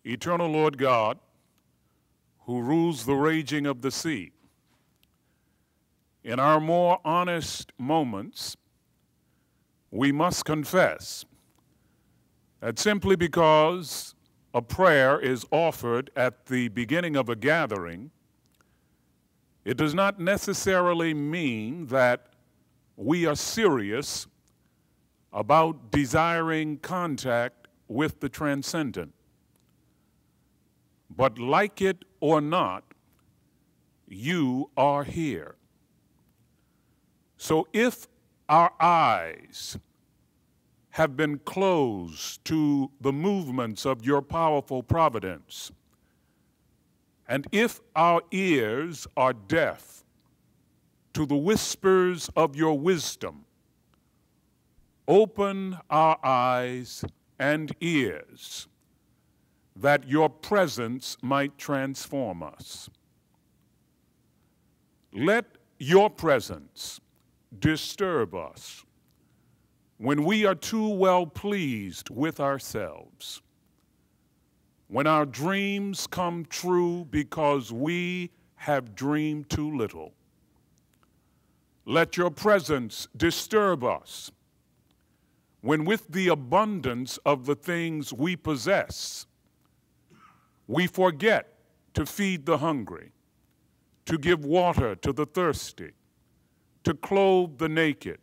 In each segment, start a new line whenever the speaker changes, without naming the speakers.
Eternal Lord God, who rules the raging of the sea, in our more honest moments, we must confess that simply because a prayer is offered at the beginning of a gathering, it does not necessarily mean that we are serious about desiring contact with the transcendent. But like it or not, you are here. So if our eyes have been closed to the movements of your powerful providence, and if our ears are deaf to the whispers of your wisdom, open our eyes and ears that your presence might transform us. Let your presence disturb us when we are too well pleased with ourselves, when our dreams come true because we have dreamed too little. Let your presence disturb us when with the abundance of the things we possess, we forget to feed the hungry, to give water to the thirsty, to clothe the naked,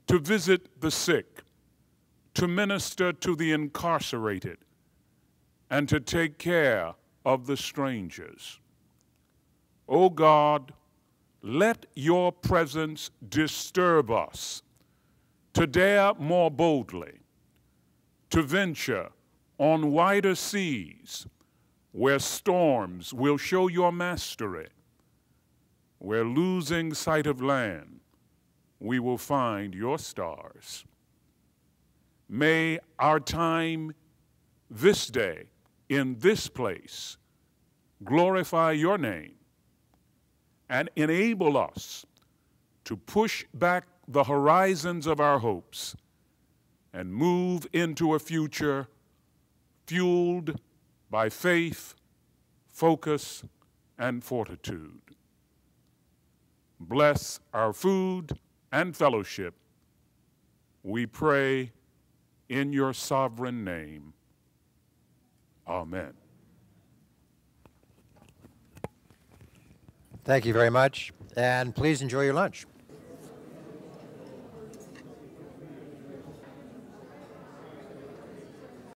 to visit the sick, to minister to the incarcerated, and to take care of the strangers. O God, let your presence disturb us to dare more boldly, to venture on wider seas where storms will show your mastery, where losing sight of land, we will find your stars. May our time this day in this place glorify your name and enable us to push back the horizons of our hopes and move into a future fueled by faith, focus, and fortitude. Bless our food and fellowship, we pray in your sovereign name. Amen.
Thank you very much, and please enjoy your lunch.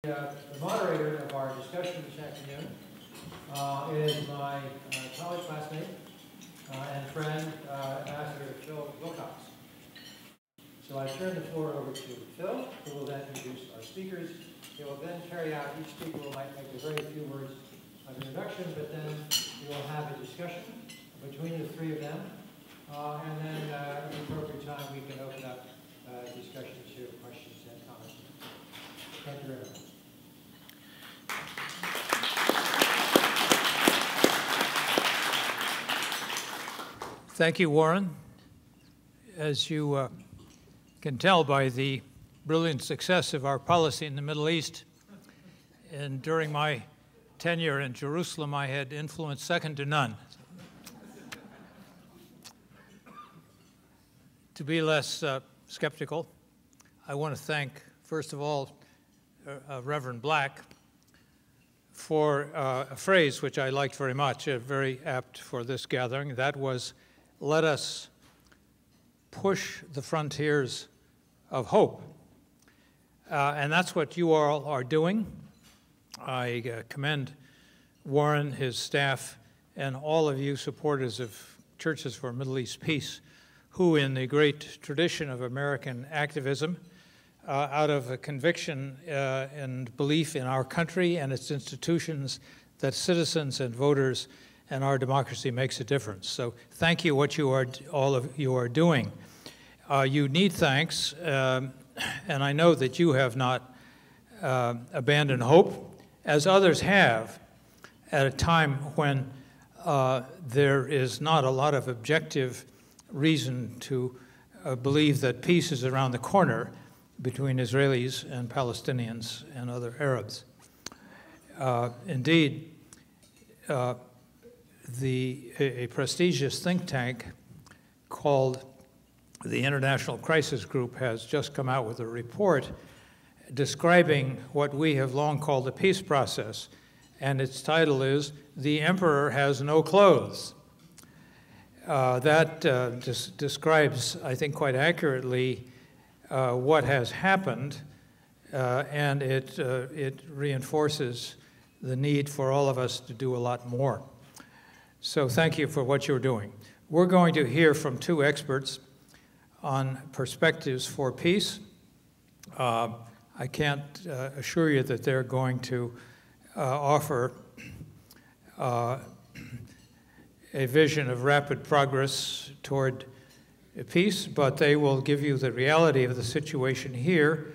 The moderator of our discussion this afternoon is my college classmate and friend, Ambassador Phil Wilcox. So I turn the floor over to Phil, who will then introduce our speakers. He will then carry out, each speaker might make a very few words of introduction, but then we will have a discussion between the three of them. And then at the appropriate time, we can open up discussion to questions and comments. Thank you very much.
Thank you, Warren. As you can tell by the brilliant success of our policy in the Middle East, and during my tenure in Jerusalem, I had influence second to none. To be less skeptical, I want to thank, first of all, Reverend Black for a phrase which I liked very much, very apt for this gathering. That was, let us push the frontiers of hope. And that's what you all are doing. I commend Warren, his staff, and all of you supporters of Churches for Middle East Peace, who in the great tradition of American activism, out of a conviction and belief in our country and its institutions, that citizens and voters and our democracy makes a difference. So thank you what you are, all of you are doing. You need thanks, and I know that you have not abandoned hope, as others have, at a time when there is not a lot of objective reason to believe that peace is around the corner between Israelis and Palestinians and other Arabs. Indeed, a prestigious think tank called the International Crisis Group has just come out with a report describing what we have long called the peace process, and its title is "The Emperor Has No Clothes." That describes, I think, quite accurately what has happened, and it reinforces the need for all of us to do a lot more. So thank you for what you're doing. We're going to hear from two experts on perspectives for peace. I can't assure you that they're going to offer a vision of rapid progress toward peace, but they will give you the reality of the situation here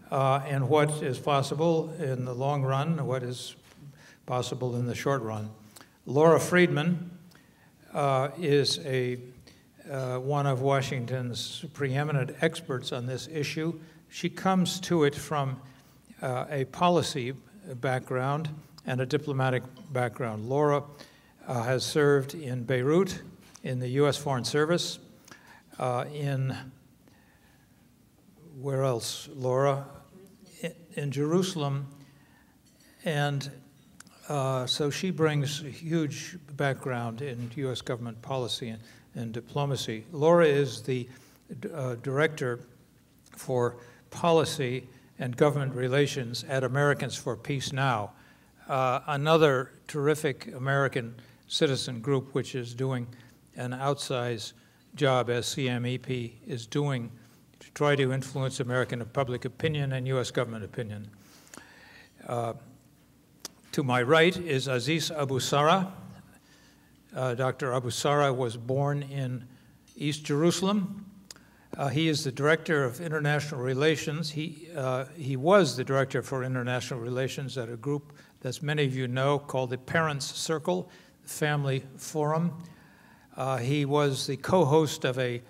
and what is possible in the long run, what is possible in the short run. Lara Friedman is one of Washington's preeminent experts on this issue. She comes to it from a policy background and a diplomatic background. Lara has served in Beirut, in the U.S. Foreign Service, where else, Lara? In Jerusalem, and so she brings a huge background in U.S. government policy and diplomacy. Lara is the director for policy and government relations at Americans for Peace Now, another terrific American citizen group which is doing an outsized job, as CMEP is doing, to try to influence American public opinion and U.S. government opinion. To my right is Aziz Abu-Sarah. Dr. Abu-Sarah was born in East Jerusalem. He is the Director of International Relations. He was the Director for International Relations at a group that many of you know called the Parents Circle, Family Forum. He was the co-host of an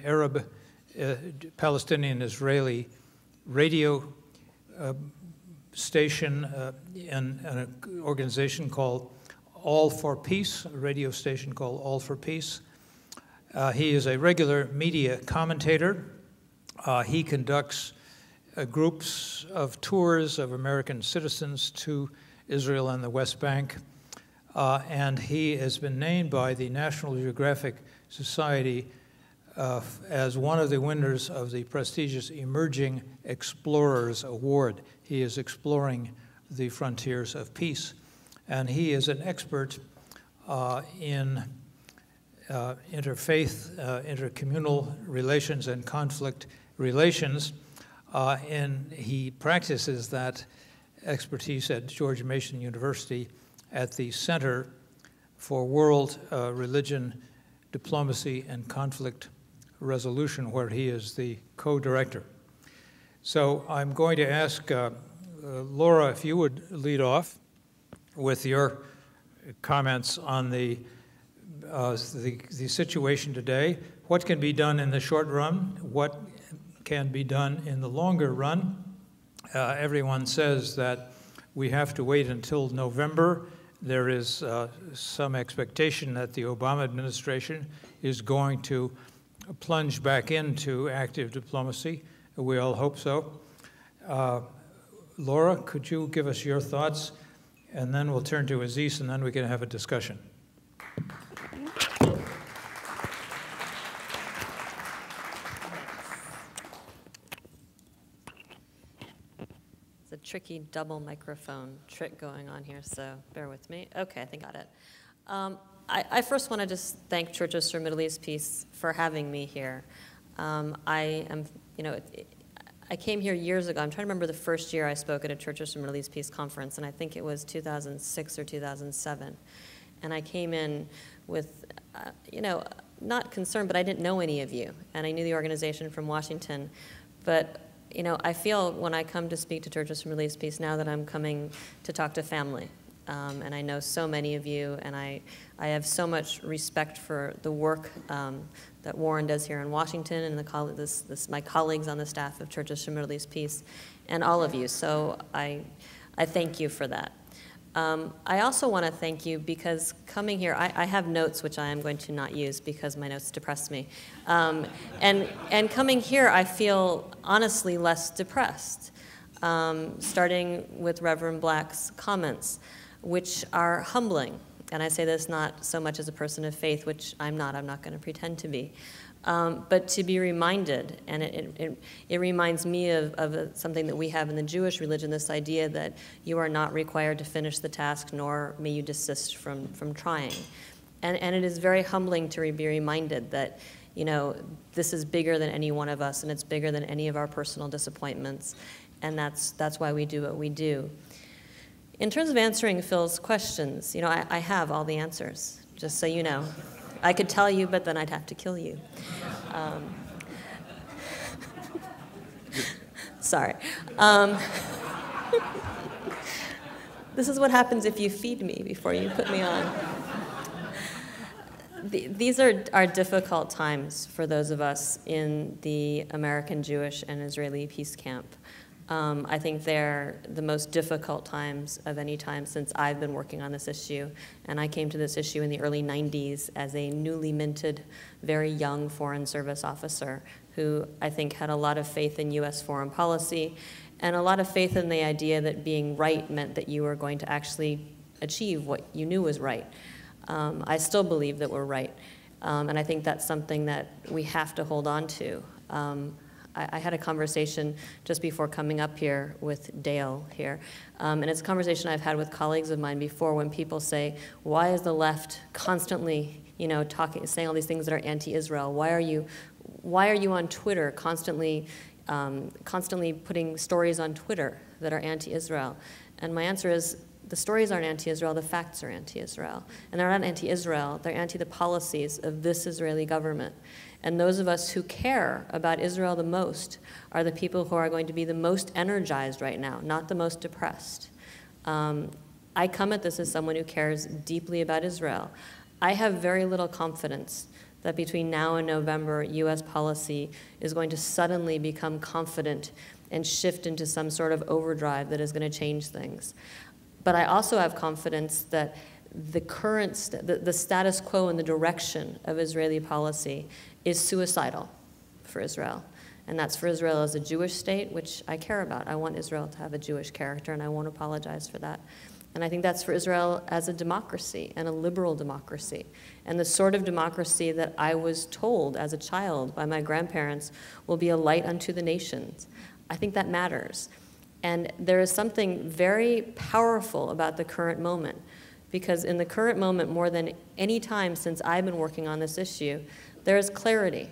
Arab Palestinian-Israeli radio station and an organization called All for Peace, a radio station called All for Peace. He is a regular media commentator. He conducts groups of tours of American citizens to Israel and the West Bank. And he has been named by the National Geographic Society as one of the winners of the prestigious Emerging Explorers Award. He is exploring the frontiers of peace. And he is an expert in interfaith, intercommunal relations and conflict relations. And he practices that expertise at George Mason University at the Center for World Religion, Diplomacy, and Conflict Resolution, where he is the co-director. So I'm going to ask Lara if you would lead off with your comments on the situation today. What can be done in the short run? What can be done in the longer run? Everyone says that we have to wait until November. There is some expectation that the Obama administration is going to plunge back into active diplomacy. We all hope so. Lara, could you give us your thoughts? And then we'll turn to Aziz, and then we can have a discussion.
It's a tricky double microphone trick going on here, so bear with me. Okay, I think I got it. I first want to just thank Churches for Middle East Peace for having me here. I came here years ago. I'm trying to remember the first year I spoke at a Churches for Middle East Peace conference, and I think it was 2006 or 2007. And I came in with, not concerned, but I didn't know any of you, and I knew the organization from Washington. But I feel when I come to speak to Churches for Middle East Peace now that I'm coming to talk to family. And I know so many of you, and I have so much respect for the work that Warren does here in Washington and my colleagues on the staff of Churches for Middle East Peace and all of you. So I thank you for that. I also want to thank you because coming here, I have notes which I am going to not use because my notes depress me. And coming here, I feel honestly less depressed, starting with Reverend Black's comments, which are humbling. And I say this not so much as a person of faith, which I'm not going to pretend to be. But to be reminded, and it reminds me of something that we have in the Jewish religion, this idea that you are not required to finish the task, nor may you desist from trying. And it is very humbling to be reminded that, you know, this is bigger than any one of us, and it's bigger than any of our personal disappointments, and that's why we do what we do. In terms of answering Phil's questions, you know, I have all the answers, just so you know. I could tell you, but then I'd have to kill you. Sorry. This is what happens if you feed me before you put me on. These are difficult times for those of us in the American Jewish and Israeli peace camp. I think they're the most difficult times of any time since I've been working on this issue. And I came to this issue in the early 90s as a newly minted, very young Foreign Service officer who I think had a lot of faith in US foreign policy and a lot of faith in the idea that being right meant that you were going to actually achieve what you knew was right. I still believe that we're right. And I think that's something that we have to hold on to. I had a conversation just before coming up here with Dale here, and it's a conversation I've had with colleagues of mine before when people say, why is the left constantly, you know, saying all these things that are anti-Israel? Why are you on Twitter constantly putting stories on Twitter that are anti-Israel? And my answer is, the stories aren't anti-Israel, the facts are anti-Israel. And they're not anti-Israel, they're anti the policies of this Israeli government. And those of us who care about Israel the most are the people who are going to be the most energized right now, not the most depressed. I come at this as someone who cares deeply about Israel. I have very little confidence that between now and November, US policy is going to suddenly become confident and shift into some sort of overdrive that is going to change things. But I also have confidence that the status quo and the direction of Israeli policy is suicidal for Israel. And that's for Israel as a Jewish state, which I care about. I want Israel to have a Jewish character, and I won't apologize for that. And I think that's for Israel as a democracy, and a liberal democracy, and the sort of democracy that I was told as a child by my grandparents will be a light unto the nations. I think that matters. And there is something very powerful about the current moment, because in the current moment, more than any time since I've been working on this issue, there is clarity.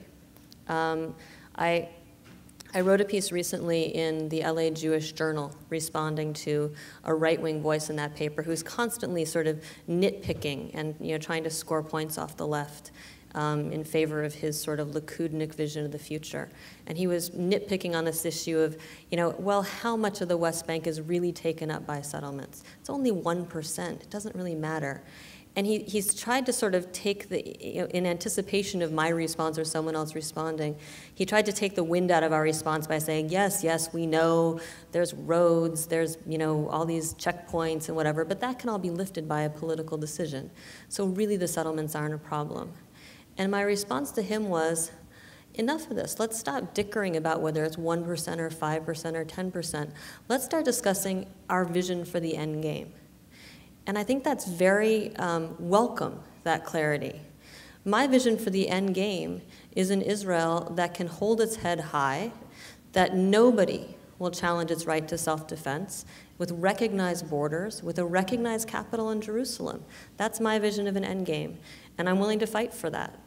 I wrote a piece recently in the LA Jewish Journal responding to a right-wing voice in that paper who's constantly sort of nitpicking and, you know, trying to score points off the left in favor of his sort of Likudnik vision of the future. And he was nitpicking on this issue of, you know, well, how much of the West Bank is really taken up by settlements? It's only 1%. It doesn't really matter. And he's tried to sort of take the, you know, in anticipation of my response or someone else responding, he tried to take the wind out of our response by saying, yes, yes, we know there's roads, there's, you know, all these checkpoints and whatever, but that can all be lifted by a political decision. So really the settlements aren't a problem. And my response to him was, enough of this. Let's stop dickering about whether it's 1% or 5% or 10%. Let's start discussing our vision for the end game. And I think that's very welcome, that clarity. My vision for the end game is an Israel that can hold its head high, that nobody will challenge its right to self-defense, with recognized borders, with a recognized capital in Jerusalem. That's my vision of an end game, and I'm willing to fight for that.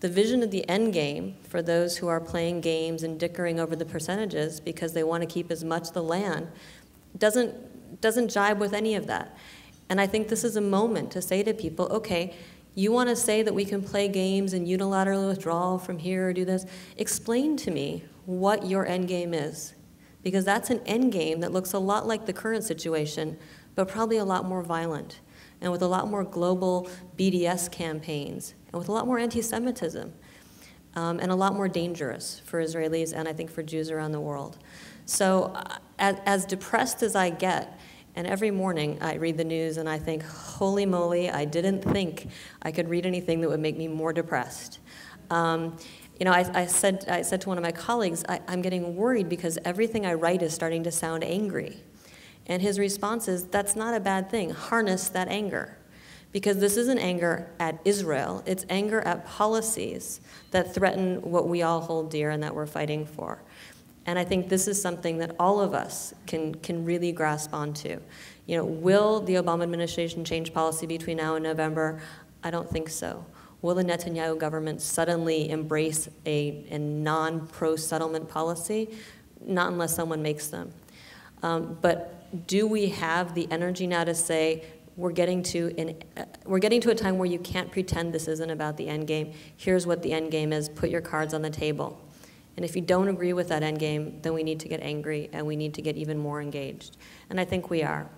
The vision of the end game, for those who are playing games and dickering over the percentages because they want to keep as much of the land, doesn't jibe with any of that. And I think this is a moment to say to people, okay, you want to say that we can play games and unilateral withdrawal from here or do this? Explain to me what your end game is. Because that's an end game that looks a lot like the current situation, but probably a lot more violent, and with a lot more global BDS campaigns, and with a lot more anti-Semitism, and a lot more dangerous for Israelis and I think for Jews around the world. So as depressed as I get, And every morning I read the news and I think, holy moly, I didn't think I could read anything that would make me more depressed. You know, I said to one of my colleagues, I'm getting worried because everything I write is starting to sound angry. And his response is, that's not a bad thing. Harness that anger. Because this isn't anger at Israel, it's anger at policies that threaten what we all hold dear and that we're fighting for. And I think this is something that all of us can really grasp onto. You know, will the Obama administration change policy between now and November? I don't think so. Will the Netanyahu government suddenly embrace a non-pro-settlement policy? Not unless someone makes them. But do we have the energy now to say, we're getting to a time where you can't pretend this isn't about the end game. Here's what the end game is. Put your cards on the table. And if you don't agree with that end game, then we need to get angry and we need to get even more engaged. And I think we are.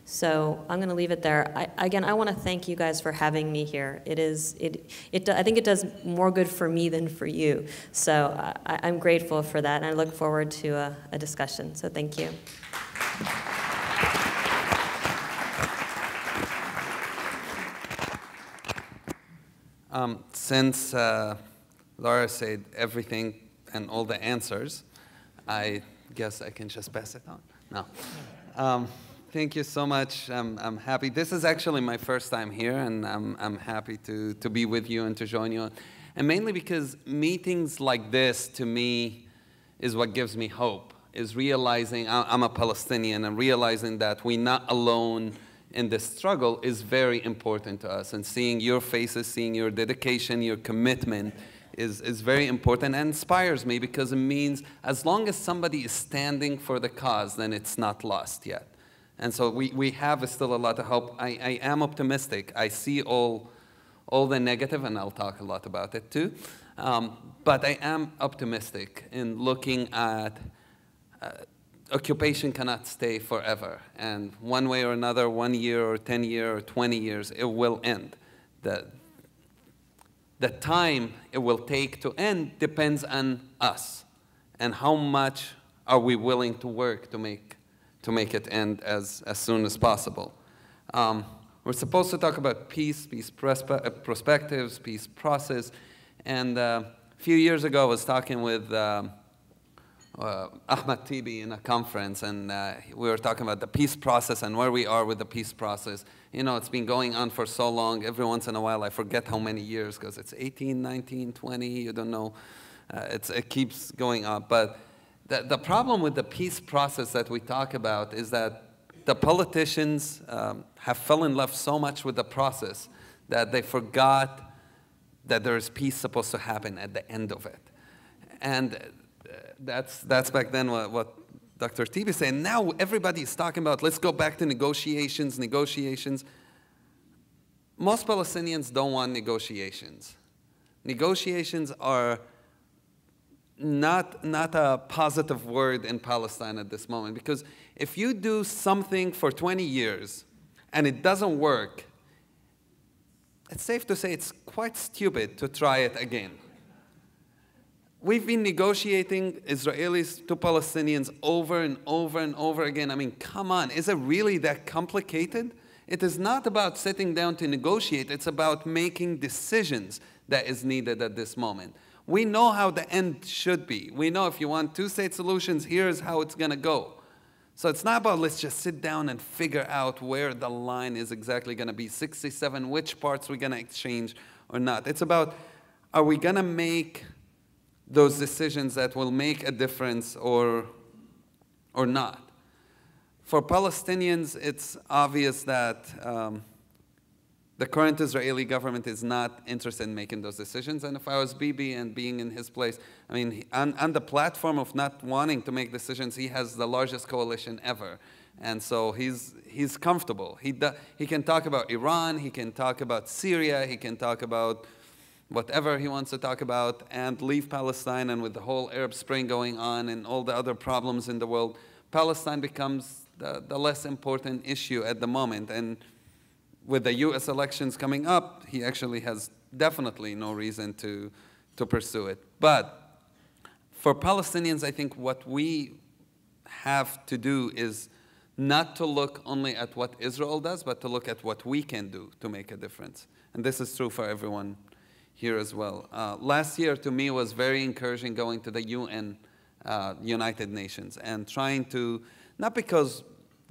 So I'm going to leave it there. Again, I want to thank you guys for having me here. I think it does more good for me than for you. So I'm grateful for that, and I look forward to a discussion. So thank you.
Since Lara said everything and all the answers, I guess I can just pass it on. No. Thank you so much. I'm happy. This is actually my first time here, and I'm happy to be with you and to join you. And mainly because meetings like this, to me, is what gives me hope, is realizing I'm a Palestinian, and realizing that we're not alone in this struggle is very important to us. And seeing your faces, seeing your dedication, your commitment is very important and inspires me, because it means as long as somebody is standing for the cause, then it's not lost yet. And so we have still a lot of hope. I am optimistic. I see all the negative, and I'll talk a lot about it too. But I am optimistic in looking at occupation cannot stay forever. And one way or another, 1 year or 10 years or 20 years, it will end. The time it will take to end depends on us and how much are we willing to work to make it end as soon as possible. We're supposed to talk about peace perspectives, peace process. And a few years ago, I was talking with Ahmed Tibi in a conference, and we were talking about the peace process and where we are with the peace process. You know, it's been going on for so long. Every once in a while, I forget how many years, because it's 18, 19, 20, you don't know. It keeps going up. But the problem with the peace process that we talk about is that the politicians have fell in love so much with the process that they forgot that there is peace supposed to happen at the end of it. And that's back then what Dr. Tibi said. Now everybody is talking about, let's go back to negotiations. Most Palestinians don't want negotiations. Negotiations are not a positive word in Palestine at this moment, because if you do something for 20 years and it doesn't work, it's safe to say it's quite stupid to try it again. We've been negotiating Israelis to Palestinians over and over and over again. I mean, come on, is it really that complicated? It is not about sitting down to negotiate. It's about making decisions that is needed at this moment. We know how the end should be. We know if you want two-state solutions, here's how it's going to go. So it's not about let's just sit down and figure out where the line is exactly going to be, 67, which parts we're going to exchange or not. It's about, are we going to make those decisions that will make a difference or not? For Palestinians, it's obvious that the current Israeli government is not interested in making those decisions. And if I was Bibi and being in his place, I mean, on the platform of not wanting to make decisions, he has the largest coalition ever. And so he's comfortable. He can talk about Iran, he can talk about Syria, he can talk about whatever he wants to talk about, and leave Palestine. And with the whole Arab Spring going on and all the other problems in the world, Palestine becomes the less important issue at the moment. And with the US elections coming up, he actually has definitely no reason to pursue it. But for Palestinians, I think what we have to do is not to look only at what Israel does, but to look at what we can do to make a difference. And this is true for everyone here as well. Last year, to me, was very encouraging going to the UN, United Nations, and trying to, not because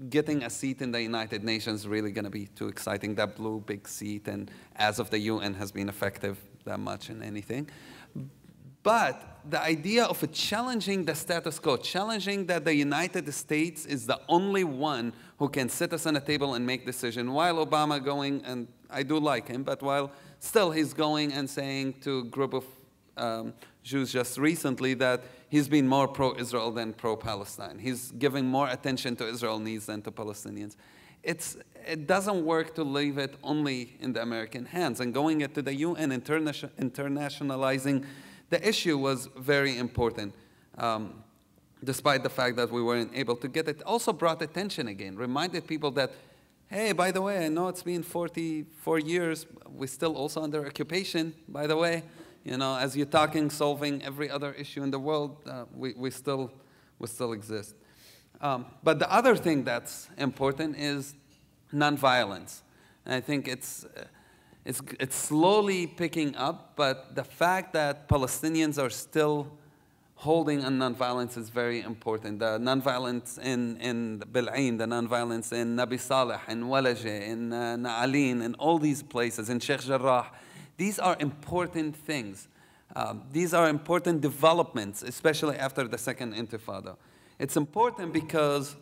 getting a seat in the United Nations is really going to be too exciting, that blue big seat, and as of the UN has been effective that much in anything. But the idea of challenging the status quo, challenging that the United States is the only one who can sit us on a table and make decisions, while Obama going, and I do like him, but while still he's going and saying to a group of Jews just recently that he's been more pro-Israel than pro-Palestine. He's giving more attention to Israel needs than to Palestinians. It doesn't work to leave it only in the American hands. And going into the UN, internationalizing the issue was very important, despite the fact that we weren't able to get it. Also brought attention again, reminded people that, hey, by the way, I know it's been 44 years, we're still also under occupation, by the way. You know, as you're talking, solving every other issue in the world, we still exist. But the other thing that's important is nonviolence. And I think it's slowly picking up, but the fact that Palestinians are still holding on nonviolence is very important. The nonviolence in Bil'in, the nonviolence in Nabi Saleh, in Walaje, in Na'alin, in all these places, in Sheikh Jarrah, these are important things. These are important developments, especially after the Second Intifada. It's important because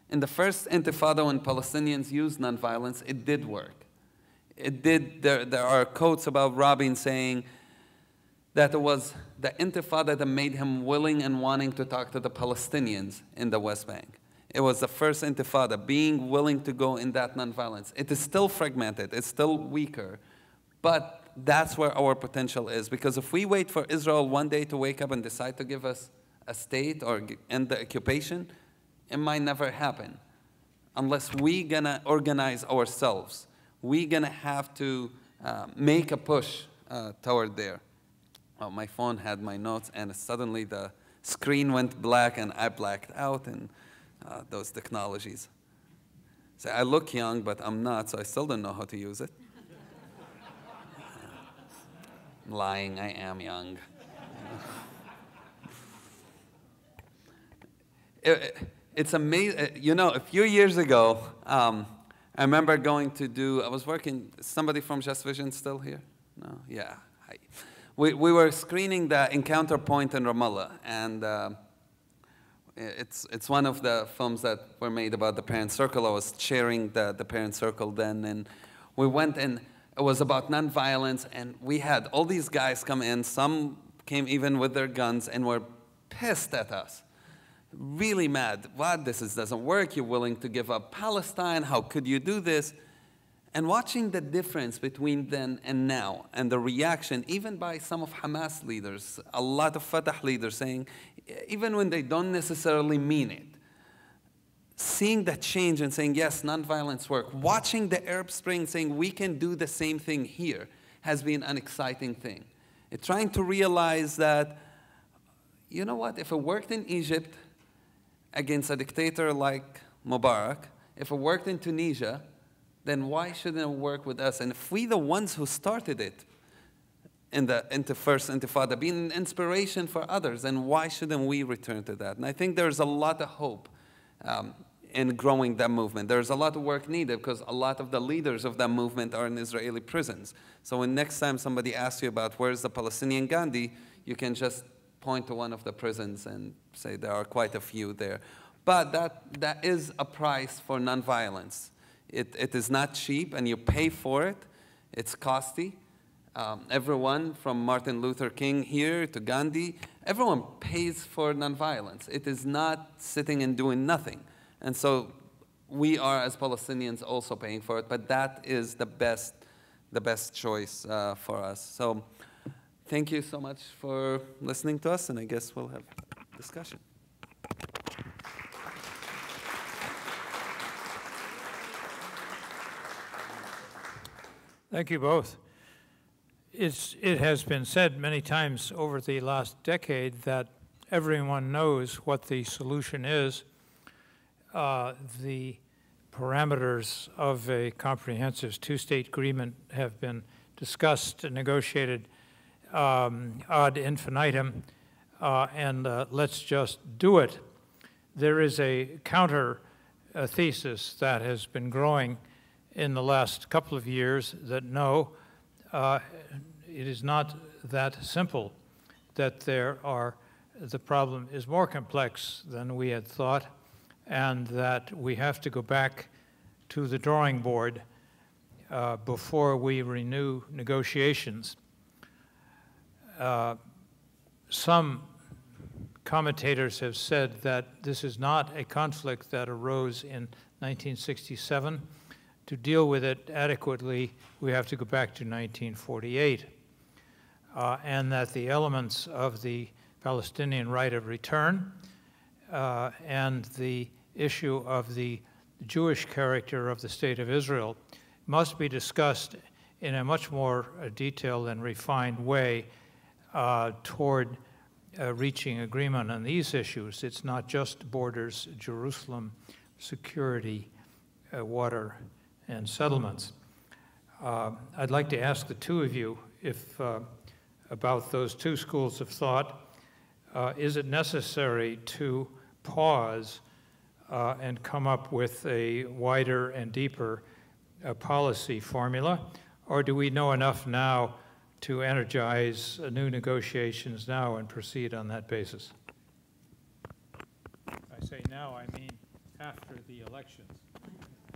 in the first Intifada, when Palestinians used nonviolence, it did work. It did. There are quotes about Rabin saying that it was the Intifada that made him willing and wanting to talk to the Palestinians in the West Bank. It was the first Intifada, being willing to go in that nonviolence. It is still fragmented. It's still weaker. But that's where our potential is. Because if we wait for Israel one day to wake up and decide to give us a state or end the occupation, it might never happen. Unless we're going to organize ourselves. We're going to have to make a push toward there. Oh, my phone had my notes, and suddenly the screen went black, and I blacked out, and those technologies. So I look young, but I'm not, so I still don't know how to use it. Lying, I am young. It's amazing. You know, a few years ago, I remember going to do, I was working, somebody from Just Vision still here? No? Yeah. Hi. We were screening the Encounter Point in Ramallah, and it's one of the films that were made about the Parent Circle. I was chairing the Parent Circle then, and we went and it was about nonviolence, and we had all these guys come in. Some came even with their guns and were pissed at us. Really mad. What? This doesn't work. You're willing to give up Palestine. How could you do this? And watching the difference between then and now, and the reaction, even by some of Hamas leaders, a lot of Fatah leaders saying, even when they don't necessarily mean it, seeing that change and saying, yes, nonviolence works, watching the Arab Spring saying we can do the same thing here has been an exciting thing. It's trying to realize that, you know what, if it worked in Egypt against a dictator like Mubarak, if it worked in Tunisia, then why shouldn't it work with us? And if we're the ones who started it in the first Intifada, being an inspiration for others, then why shouldn't we return to that? And I think there's a lot of hope in growing that movement. There's a lot of work needed because a lot of the leaders of that movement are in Israeli prisons. So when next time somebody asks you about where's the Palestinian Gandhi, you can just point to one of the prisons and say there are quite a few there. But that is a price for nonviolence. It is not cheap, and you pay for it. It's costly. Everyone from Martin Luther King here to Gandhi, everyone pays for nonviolence. It is not sitting and doing nothing. And so we are, as Palestinians, also paying for it, but that is the best choice for us. So thank you so much for listening to us, and I guess we'll have discussion.
Thank you both. It has been said many times over the last decade that everyone knows what the solution is. the parameters of a comprehensive two-state agreement have been discussed and negotiated ad infinitum, and let's just do it. There is a counter thesis that has been growing in the last couple of years that no, it is not that simple, that the problem is more complex than we had thought, and that we have to go back to the drawing board before we renew negotiations. Some commentators have said that this is not a conflict that arose in 1967. To deal with it adequately, we have to go back to 1948, and that the elements of the Palestinian right of return and the issue of the Jewish character of the State of Israel must be discussed in a much more detailed and refined way toward reaching agreement on these issues. It's not just borders, Jerusalem, security, water, and settlements. I'd like to ask the two of you if about those two schools of thought. Is it necessary to pause and come up with a wider and deeper policy formula, or do we know enough now to energize new negotiations now and proceed on that basis? I say now, I mean after the elections.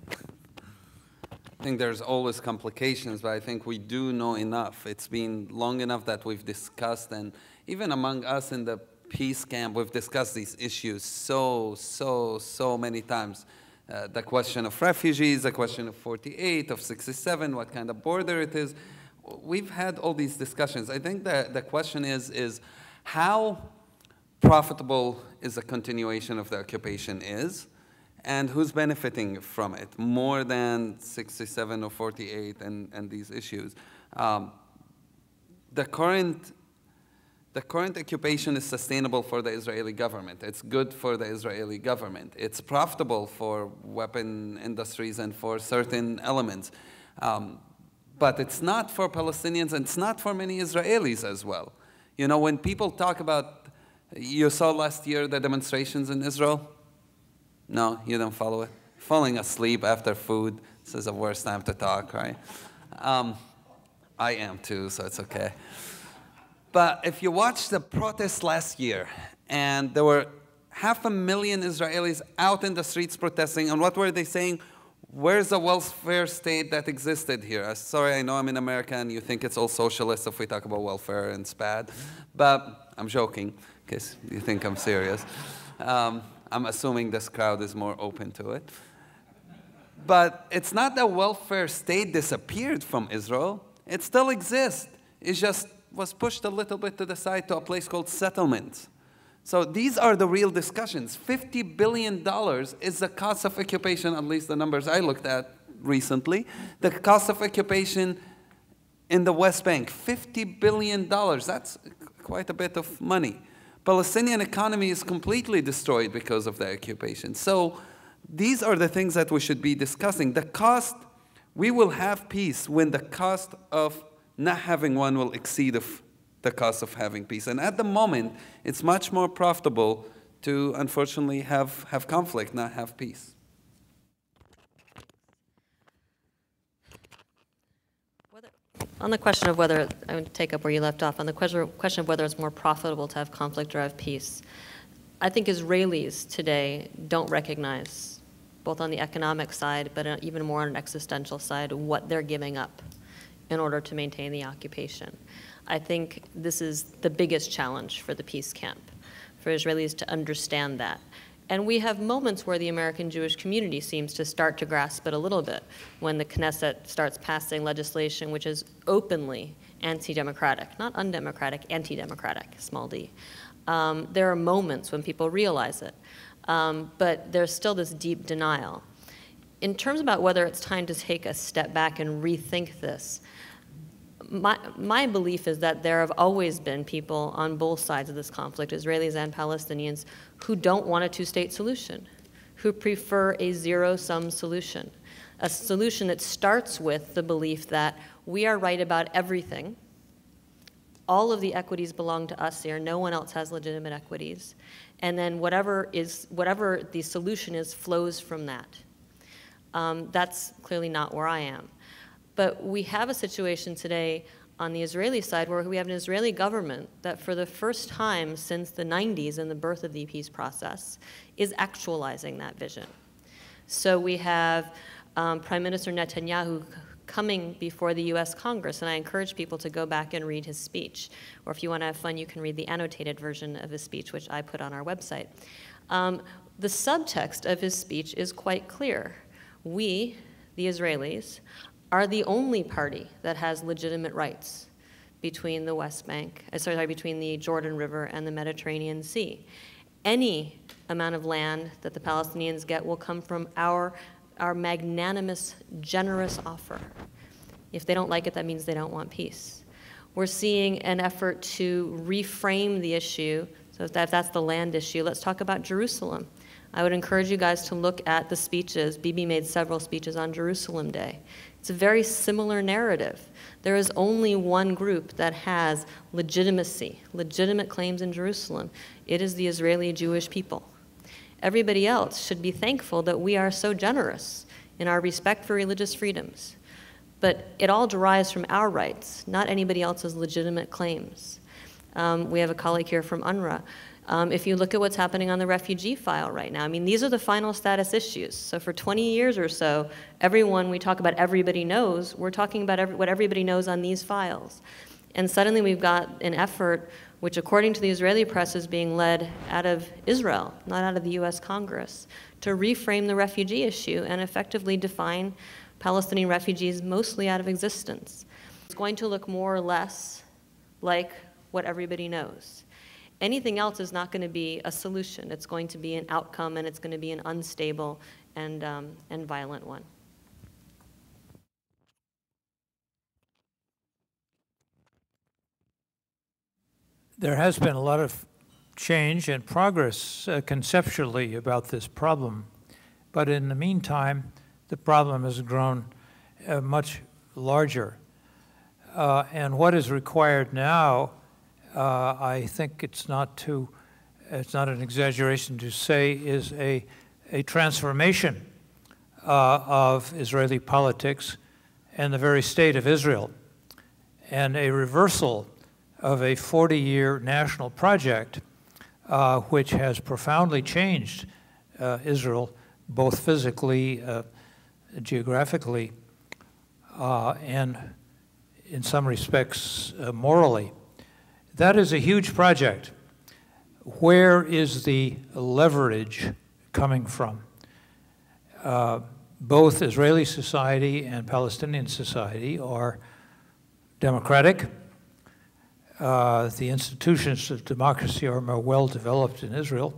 I think there's always complications, but I think we do know enough. It's been long enough that we've discussed, and even among us in the peace camp, we've discussed these issues so many times. The question of refugees, the question of 48, of 67, what kind of border it is. We've had all these discussions. I think the question is how profitable is the continuation of the occupation is, and who's benefiting from it more than 67 or 48 and these issues. The current occupation is sustainable for the Israeli government. It's good for the Israeli government. It's profitable for weapon industries and for certain elements. But it's not for Palestinians, and it's not for many Israelis as well. You know, when people talk about, you saw last year the demonstrations in Israel? No, you don't follow it? Falling asleep after food. This is the worst time to talk, right? I am too, so it's okay. But if you watch the protests last year, and there were 500,000 Israelis out in the streets protesting, and what were they saying? Where's the welfare state that existed here? Sorry, I know I'm in America and you think it's all socialist if we talk about welfare and it's bad, but I'm joking, in case you think I'm serious. I'm assuming this crowd is more open to it. But it's not that welfare state disappeared from Israel. It still exists. It just was pushed a little bit to the side to a place called settlements. So these are the real discussions. $50 billion is the cost of occupation, at least the numbers I looked at recently. The cost of occupation in the West Bank, $50 billion. That's quite a bit of money. Palestinian economy is completely destroyed because of the occupation. So these are the things that we should be discussing. The cost, we will have peace when the cost of not having one will exceed the cost of having peace. And at the moment, it's much more profitable to, unfortunately, have conflict, not have peace.
On the question of whether, I would take up where you left off, on the question of whether it's more profitable to have conflict or have peace, I think Israelis today don't recognize, both on the economic side, but even more on an existential side, what they're giving up in order to maintain the occupation. I think this is the biggest challenge for the peace camp, for Israelis to understand that. And we have moments where the American Jewish community seems to start to grasp it a little bit, when the Knesset starts passing legislation which is openly anti-democratic, not undemocratic, anti-democratic, small d. There are moments when people realize it, but there's still this deep denial. In terms about whether it's time to take a step back and rethink this, my belief is that there have always been people on both sides of this conflict, Israelis and Palestinians, who don't want a two-state solution, who prefer a zero-sum solution, a solution that starts with the belief that we are right about everything. All of the equities belong to us here. No one else has legitimate equities. And then whatever the solution is flows from that. That's clearly not where I am. But we have a situation today on the Israeli side where we have an Israeli government that for the first time since the 90s and the birth of the peace process is actualizing that vision. So we have Prime Minister Netanyahu coming before the US Congress, and I encourage people to go back and read his speech. Or if you want to have fun, you can read the annotated version of his speech, which I put on our website. The subtext of his speech is quite clear. We, the Israelis, are the only party that has legitimate rights between the West Bank, between the Jordan River and the Mediterranean Sea. Any amount of land that the Palestinians get will come from our magnanimous, generous offer. If they don't like it, that means they don't want peace. We're seeing an effort to reframe the issue. So if that's the land issue, let's talk about Jerusalem. I would encourage you guys to look at the speeches. Bibi made several speeches on Jerusalem Day. It's a very similar narrative. There is only one group that has legitimacy, legitimate claims in Jerusalem. It is the Israeli Jewish people. Everybody else should be thankful that we are so generous in our respect for religious freedoms. But it all derives from our rights, not anybody else's legitimate claims. We have a colleague here from UNRWA. If you look at what's happening on the refugee file right now, I mean, these are the final status issues. So for 20 years or so, we talk about everybody knows, we're talking about what everybody knows on these files. And suddenly we've got an effort which according to the Israeli press is being led out of Israel, not out of the US Congress, to reframe the refugee issue and effectively define Palestinian refugees mostly out of existence. It's going to look more or less like what everybody knows. Anything else is not going to be a solution. It's going to be an outcome, and it's going to be an unstable and violent one.
There has been a lot of change and progress conceptually about this problem, but in the meantime, the problem has grown much larger. And what is required now, I think it's not an exaggeration to say, is a transformation of Israeli politics and the very state of Israel, and a reversal of a 40-year national project which has profoundly changed Israel, both physically, geographically, and in some respects morally. That is a huge project. Where is the leverage coming from? Both Israeli society and Palestinian society are democratic. The institutions of democracy are more well developed in Israel.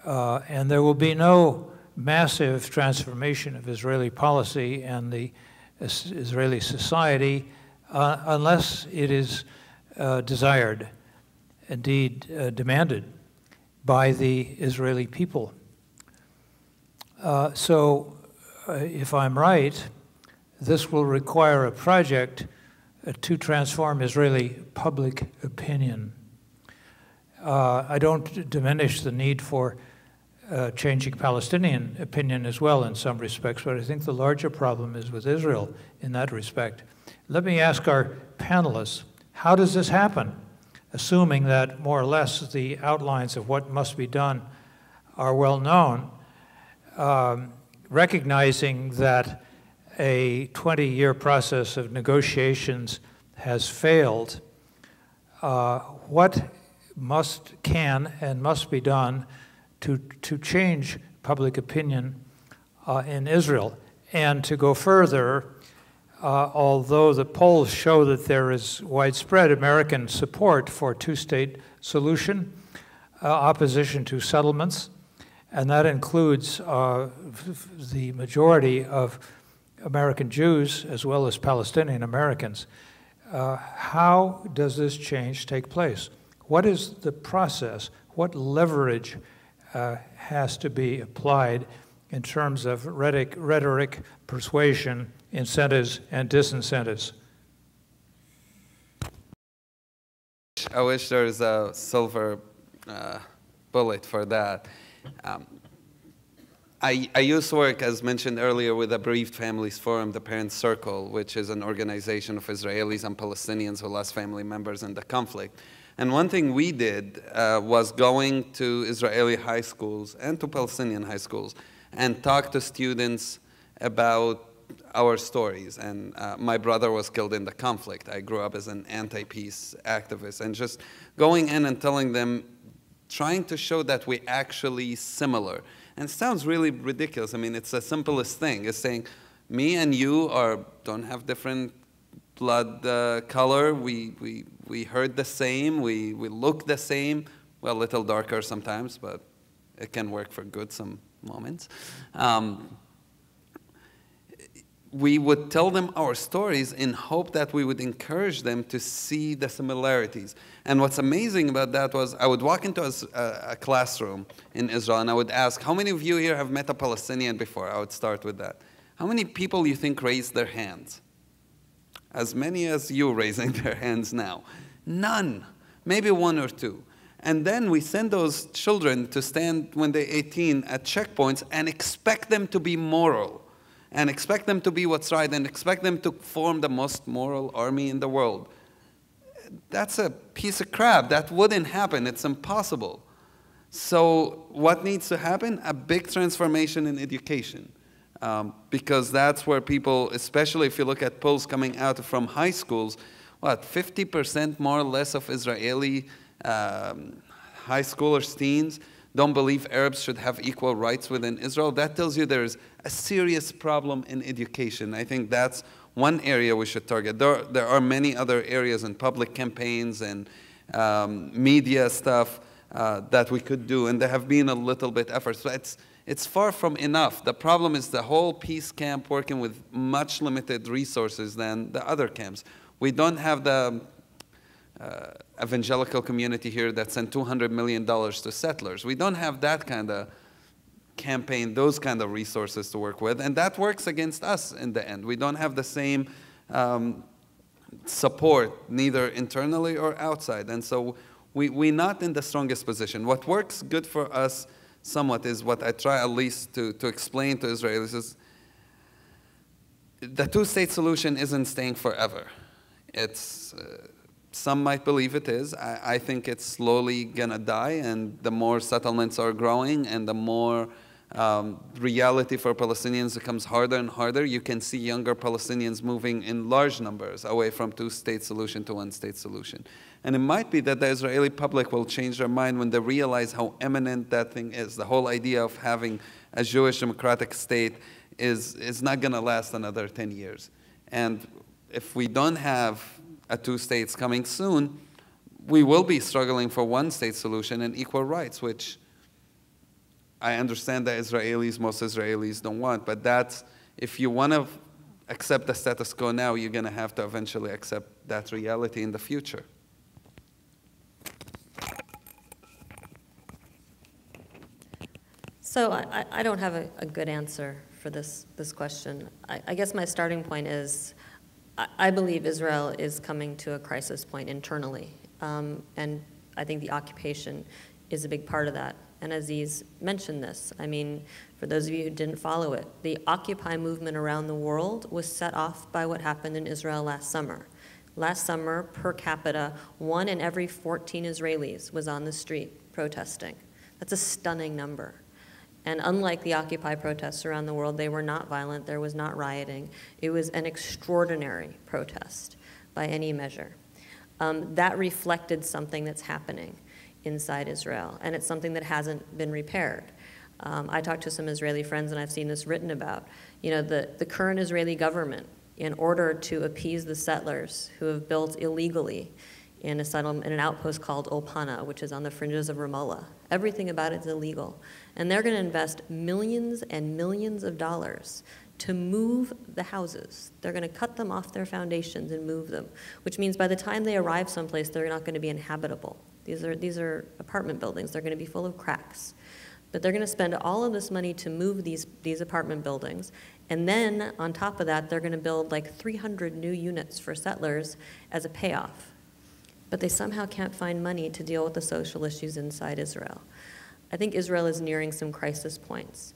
And there will be no massive transformation of Israeli policy and the Israeli society unless it is desired, indeed demanded, by the Israeli people. So if I'm right, this will require a project to transform Israeli public opinion. I don't diminish the need for changing Palestinian opinion as well in some respects, but I think the larger problem is with Israel in that respect. Let me ask our panelists, how does this happen? Assuming that more or less the outlines of what must be done are well known, recognizing that a 20-year process of negotiations has failed, what can and must be done to change public opinion in Israel? And to go further, although the polls show that there is widespread American support for a two-state solution, opposition to settlements, and that includes the majority of American Jews as well as Palestinian Americans. How does this change take place? What is the process? What leverage has to be applied in terms of rhetoric, persuasion, incentives, and disincentives.
I wish there was a silver bullet for that. I used to work, as mentioned earlier, with the Bereaved Families Forum, the Parents Circle, which is an organization of Israelis and Palestinians who lost family members in the conflict. And one thing we did was going to Israeli high schools and to Palestinian high schools and talk to students about our stories. And my brother was killed in the conflict. I grew up as an anti-peace activist. And just going in and telling them, trying to show that we're actually similar. And it sounds really ridiculous. I mean, it's the simplest thing. It's saying, me and you don't have different blood color. We heard the same. We look the same. Well, a little darker sometimes, but it can work for good some moments. We would tell them our stories in hope that we would encourage them to see the similarities. And what's amazing about that was I would walk into a classroom in Israel and I would ask, how many of you here have met a Palestinian before? I would start with that. How many people you think raised their hands? As many as you raising their hands now. None. Maybe one or two. And then we send those children to stand when they're 18 at checkpoints and expect them to be moral. And expect them to be what's right, and expect them to form the most moral army in the world. That's a piece of crap. That wouldn't happen. It's impossible. So what needs to happen? A big transformation in education. Because that's where people, especially if you look at polls coming out from high schools, 50% more or less of Israeli high schoolers, teens, don't believe Arabs should have equal rights within Israel. That tells you there's a serious problem in education. I think that's one area we should target. There are many other areas in public campaigns and media stuff that we could do, and there have been a little bit efforts. But it's far from enough. The problem is the whole peace camp working with much limited resources than the other camps. We don't have the evangelical community here that sent $200 million to settlers. We don't have that kind of campaign, those kind of resources to work with, and that works against us in the end. We don't have the same support, neither internally or outside, and so we're not in the strongest position. What works good for us somewhat is what I try at least to explain to Israelis is the two-state solution isn't staying forever. It's some might believe it is. I think it's slowly gonna die, and the more settlements are growing and the more reality for Palestinians becomes harder and harder, you can see younger Palestinians moving in large numbers away from two-state solution to one-state solution. And it might be that the Israeli public will change their mind when they realize how imminent that thing is. The whole idea of having a Jewish democratic state is not gonna last another 10 years. And if we don't have a two states coming soon, we will be struggling for one-state solution and equal rights, which I understand that most Israelis don't want, but that's, if you want to accept the status quo now, you're going to have to eventually accept that reality in the future.
So I don't have a good answer for this question. I guess my starting point is I believe Israel is coming to a crisis point internally, and I think the occupation is a big part of that. And Aziz mentioned this. I mean, for those of you who didn't follow it, the Occupy movement around the world was set off by what happened in Israel last summer. Last summer, per capita, 1 in every 14 Israelis was on the street protesting. That's a stunning number. And unlike the Occupy protests around the world, they were not violent, there was not rioting. It was an extraordinary protest by any measure. That reflected something that's happening inside Israel, and it's something that hasn't been repaired. I talked to some Israeli friends, and I've seen this written about. You know, the current Israeli government, in order to appease the settlers who have built illegally in a settlement, in an outpost called Olpana, which is on the fringes of Ramallah. Everything about it is illegal. And they're going to invest millions and millions of dollars to move the houses. They're going to cut them off their foundations and move them, which means by the time they arrive someplace, they're not going to be inhabitable. These are apartment buildings. They're going to be full of cracks. But they're going to spend all of this money to move these apartment buildings. And then on top of that, they're going to build like 300 new units for settlers as a payoff. But they somehow can't find money to deal with the social issues inside Israel. I think Israel is nearing some crisis points.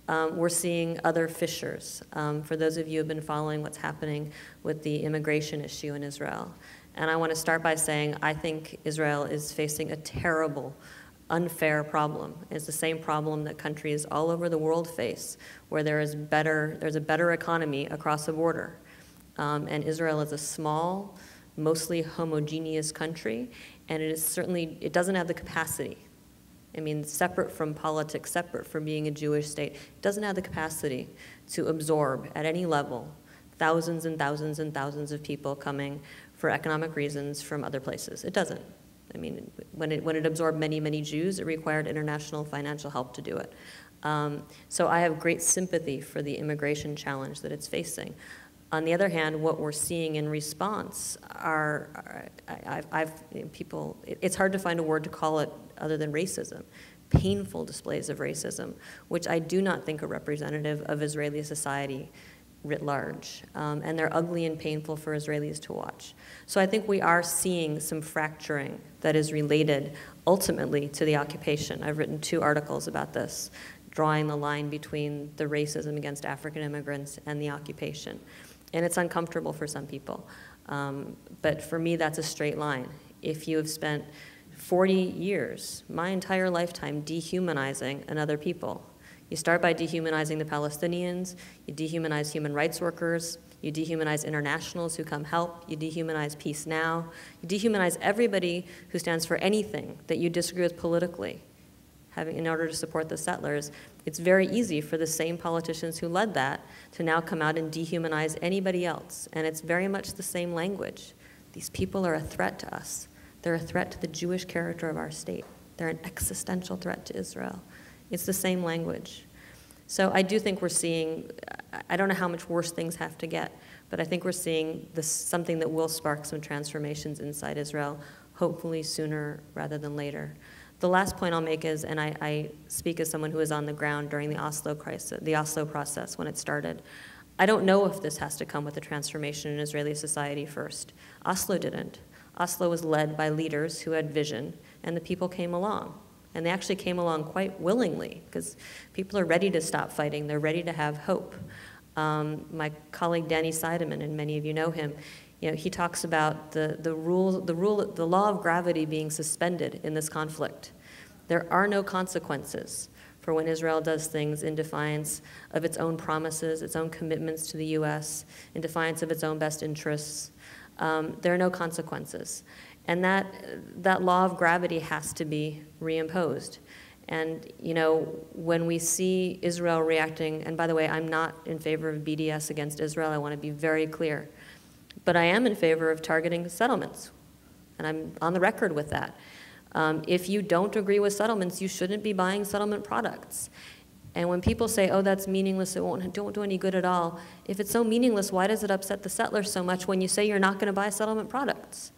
We're seeing other fissures. For those of you who have been following what's happening with the immigration issue in Israel. And I want to start by saying I think Israel is facing a terrible, unfair problem. It's the same problem that countries all over the world face, where there's a better economy across the border. And Israel is a small, mostly homogeneous country, and it doesn't have the capacity. I mean, separate from politics, separate from being a Jewish state, it doesn't have the capacity to absorb at any level thousands and thousands and thousands of people coming for economic reasons from other places. It doesn't. I mean, when it absorbed many, many Jews, it required international financial help to do it. So I have great sympathy for the immigration challenge that it's facing. On the other hand, what we're seeing in response it's hard to find a word to call it other than racism. Painful displays of racism, which I do not think are representative of Israeli society writ large. And they're ugly and painful for Israelis to watch. So I think we are seeing some fracturing that is related ultimately to the occupation. I've written 2 articles about this, drawing the line between the racism against African immigrants and the occupation. And it's uncomfortable for some people. But for me, that's a straight line. If you have spent 40 years, my entire lifetime, dehumanizing another people, you start by dehumanizing the Palestinians, you dehumanize human rights workers, you dehumanize internationals who come help, you dehumanize Peace Now, you dehumanize everybody who stands for anything that you disagree with politically, in order to support the settlers. It's very easy for the same politicians who led that to now come out and dehumanize anybody else. And it's very much the same language. These people are a threat to us. They're a threat to the Jewish character of our state. They're an existential threat to Israel. It's the same language. So I do think we're seeing, I don't know how much worse things have to get, but I think we're seeing something that will spark some transformations inside Israel, hopefully sooner rather than later. The last point I'll make is, and I speak as someone who was on the ground during the Oslo crisis, the Oslo process when it started, I don't know if this has to come with a transformation in Israeli society first. Oslo didn't. Oslo was led by leaders who had vision, and the people came along. And they actually came along quite willingly, because people are ready to stop fighting. They're ready to have hope. My colleague Danny Seidemann, and many of you know him, he talks about the law of gravity being suspended in this conflict. There are no consequences for when Israel does things in defiance of its own promises, its own commitments to the U.S., in defiance of its own best interests. There are no consequences. And that law of gravity has to be reimposed. And, when we see Israel reacting, and by the way, I'm not in favor of BDS against Israel, I want to be very clear. But I am in favor of targeting settlements, and I'm on the record with that. If you don't agree with settlements, you shouldn't be buying settlement products. And when people say, oh, that's meaningless, don't do any good at all, if it's so meaningless, why does it upset the settlers so much when you say you're not going to buy settlement products?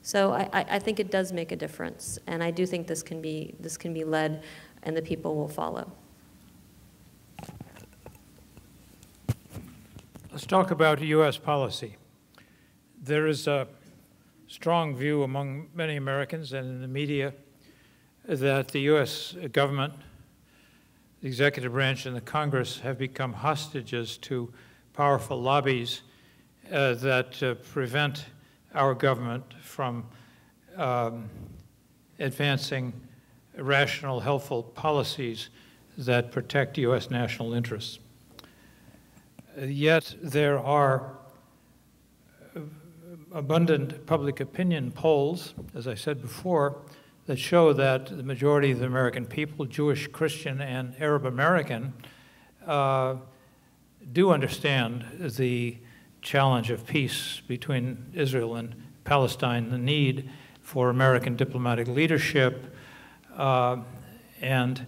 So I think it does make a difference, and I do think this can be led, and the people will follow.
Let's talk about U.S. policy. There is a strong view among many Americans and in the media that the U.S. government, the executive branch, and the Congress have become hostages to powerful lobbies that prevent our government from advancing rational, helpful policies that protect U.S. national interests. Yet there are abundant public opinion polls, as I said before, that show that the majority of the American people, Jewish, Christian, and Arab American, do understand the challenge of peace between Israel and Palestine, the need for American diplomatic leadership, and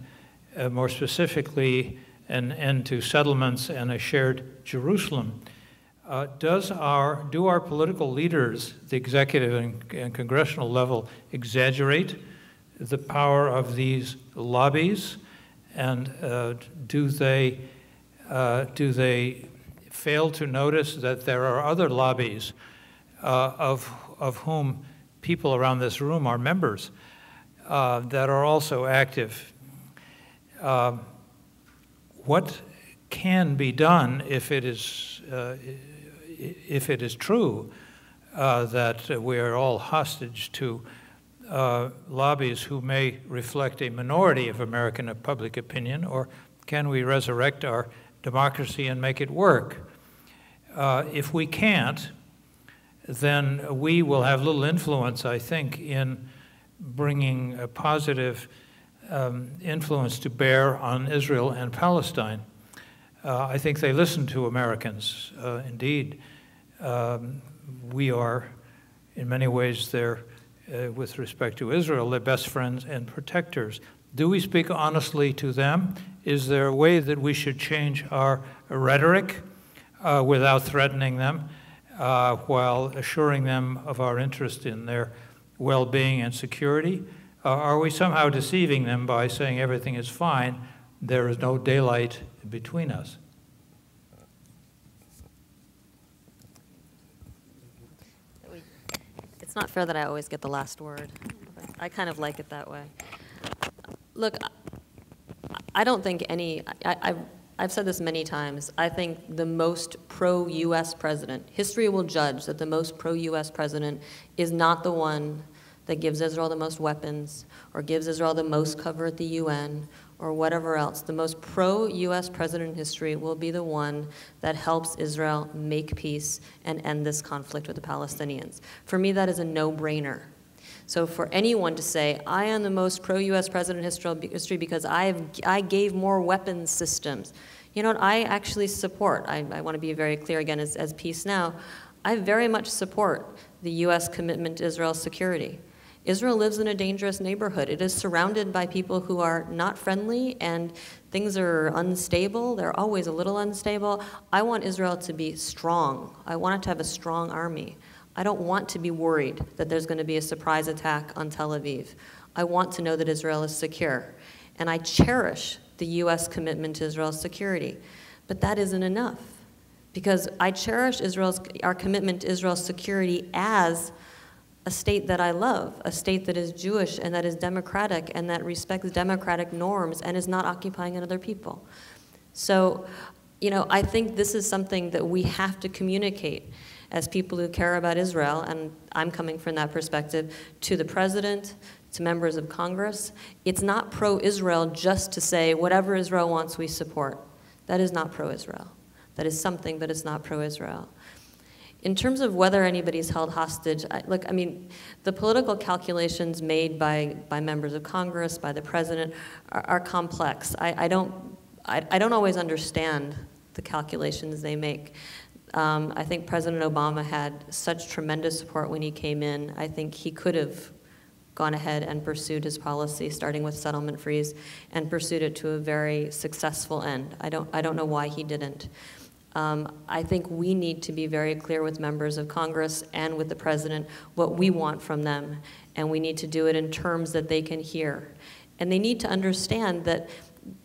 more specifically, an end to settlements and a shared Jerusalem. Do our political leaders, the executive and congressional level, exaggerate the power of these lobbies And do they fail to notice that there are other lobbies of whom people around this room are members that are also active? What can be done if it is true that we are all hostage to lobbies who may reflect a minority of American public opinion, or can we resurrect our democracy and make it work? If we can't, then we will have little influence, I think, in bringing a positive influence to bear on Israel and Palestine. I think they listen to Americans. Indeed, we are, in many ways, with respect to Israel, their best friends and protectors. Do we speak honestly to them? Is there a way that we should change our rhetoric without threatening them, while assuring them of our interest in their well-being and security? Are we somehow deceiving them by saying everything is fine, there is no daylight between us?
It's not fair that I always get the last word. I kind of like it that way. Look, I don't think I've said this many times, I think the most pro-US president, history will judge that the most pro-US president is not the one that gives Israel the most weapons or gives Israel the most cover at the UN or whatever else. The most pro-US president in history will be the one that helps Israel make peace and end this conflict with the Palestinians. For me, that is a no-brainer. So for anyone to say, I am the most pro-US president in history because I gave more weapons systems, you know what, I actually support, I want to be very clear again as Peace Now, I very much support the US commitment to Israel's security. Israel lives in a dangerous neighborhood. It is surrounded by people who are not friendly and things are unstable. They're always a little unstable. I want Israel to be strong. I want it to have a strong army. I don't want to be worried that there's going to be a surprise attack on Tel Aviv. I want to know that Israel is secure. And I cherish the US commitment to Israel's security. But that isn't enough. Because I cherish our commitment to Israel's security as a state that I love, a state that is Jewish and that is democratic and that respects democratic norms and is not occupying other people. So, you know, I think this is something that we have to communicate as people who care about Israel, and I'm coming from that perspective, to the president, to members of Congress. It's not pro-Israel just to say, whatever Israel wants, we support. That is not pro-Israel. That is something, but it's not pro-Israel. In terms of whether anybody's held hostage, look, I mean, the political calculations made by members of Congress, by the president, are complex. I don't always understand the calculations they make. I think President Obama had such tremendous support when he came in. I think he could have gone ahead and pursued his policy, starting with settlement freeze, and pursued it to a very successful end. I don't know why he didn't. I think we need to be very clear with members of Congress and with the president what we want from them, and we need to do it in terms that they can hear. And they need to understand that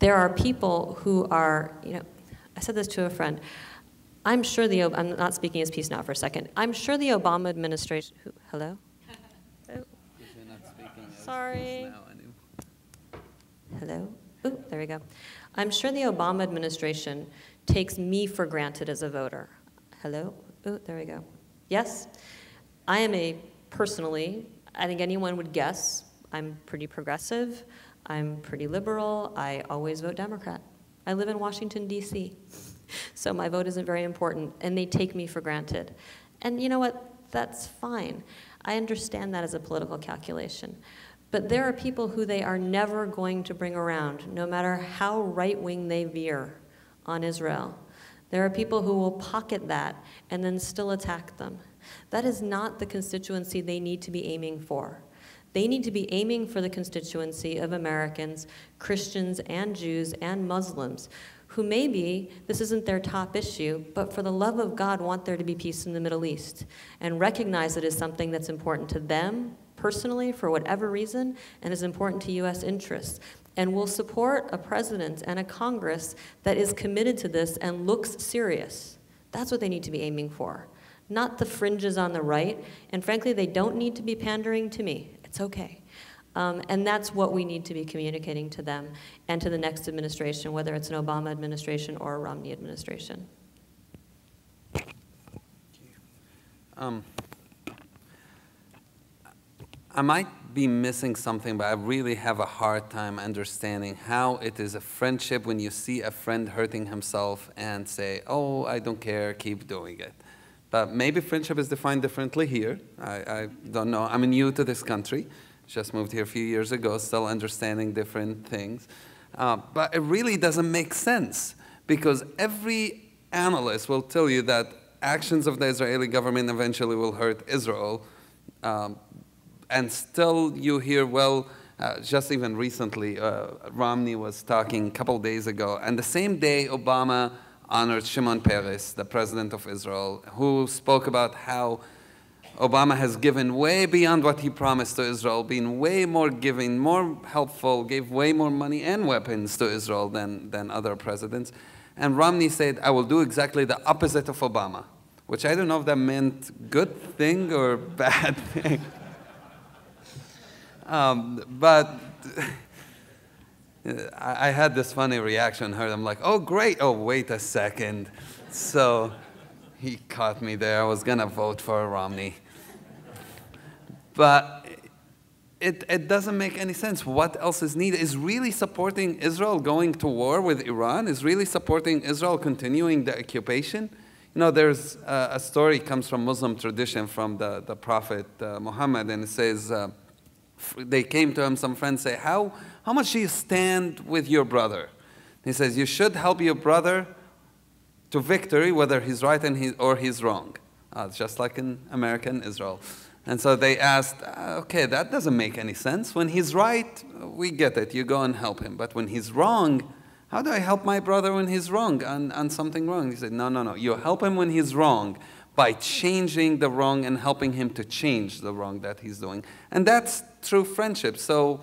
there are people who are, you know, I said this to a friend, I'm not speaking as Peace Now for a second, I'm sure the Obama administration, hello? Oh. Sorry. Hello? Oh, there we go. I'm sure the Obama administration takes me for granted as a voter. Hello? Oh, there we go. Yes? I am personally, I think anyone would guess, I'm pretty progressive, I'm pretty liberal, I always vote Democrat. I live in Washington, D.C., so my vote isn't very important, and they take me for granted. And you know what? That's fine. I understand that as a political calculation. But there are people who they are never going to bring around, no matter how right-wing they veer on Israel. There are people who will pocket that and then still attack them. That is not the constituency they need to be aiming for. They need to be aiming for the constituency of Americans, Christians and Jews and Muslims, who maybe this isn't their top issue, but for the love of God want there to be peace in the Middle East and recognize it as something that's important to them personally for whatever reason and is important to US interests. And we'll support a president and a Congress that is committed to this and looks serious. That's what they need to be aiming for, not the fringes on the right. And frankly, they don't need to be pandering to me. It's okay. And that's what we need to be communicating to them and to the next administration, whether it's an Obama administration or a Romney administration.
I might be missing something, but I really have a hard time understanding how it is a friendship when you see a friend hurting himself and say, oh, I don't care, keep doing it. But maybe friendship is defined differently here. I don't know. I'm new to this country. Just moved here a few years ago, still understanding different things. But it really doesn't make sense, because every analyst will tell you that actions of the Israeli government eventually will hurt Israel. And still you hear, well, just even recently, Romney was talking a couple days ago, and the same day Obama honored Shimon Peres, the president of Israel, who spoke about how Obama has given way beyond what he promised to Israel, been way more giving, more helpful, gave way more money and weapons to Israel than other presidents. And Romney said, I will do exactly the opposite of Obama, which I don't know if that meant good thing or bad thing. But I had this funny reaction, heard I'm like, oh, great, oh, wait a second. So he caught me there. I was going to vote for Romney. But it doesn't make any sense. What else is needed? Is really supporting Israel going to war with Iran? Is really supporting Israel continuing the occupation? You know, there's a story comes from Muslim tradition, from the Prophet Muhammad, and it says, they came to him, some friends say, how much do you stand with your brother? He says, you should help your brother to victory, whether he's right or he's wrong. Just like in America and Israel. And so they asked, okay, that doesn't make any sense. When he's right, we get it. You go and help him. But when he's wrong, how do I help my brother when he's wrong, on something wrong? He said, no. You help him when he's wrong by changing the wrong and helping him to change the wrong that he's doing. And that's true friendship. So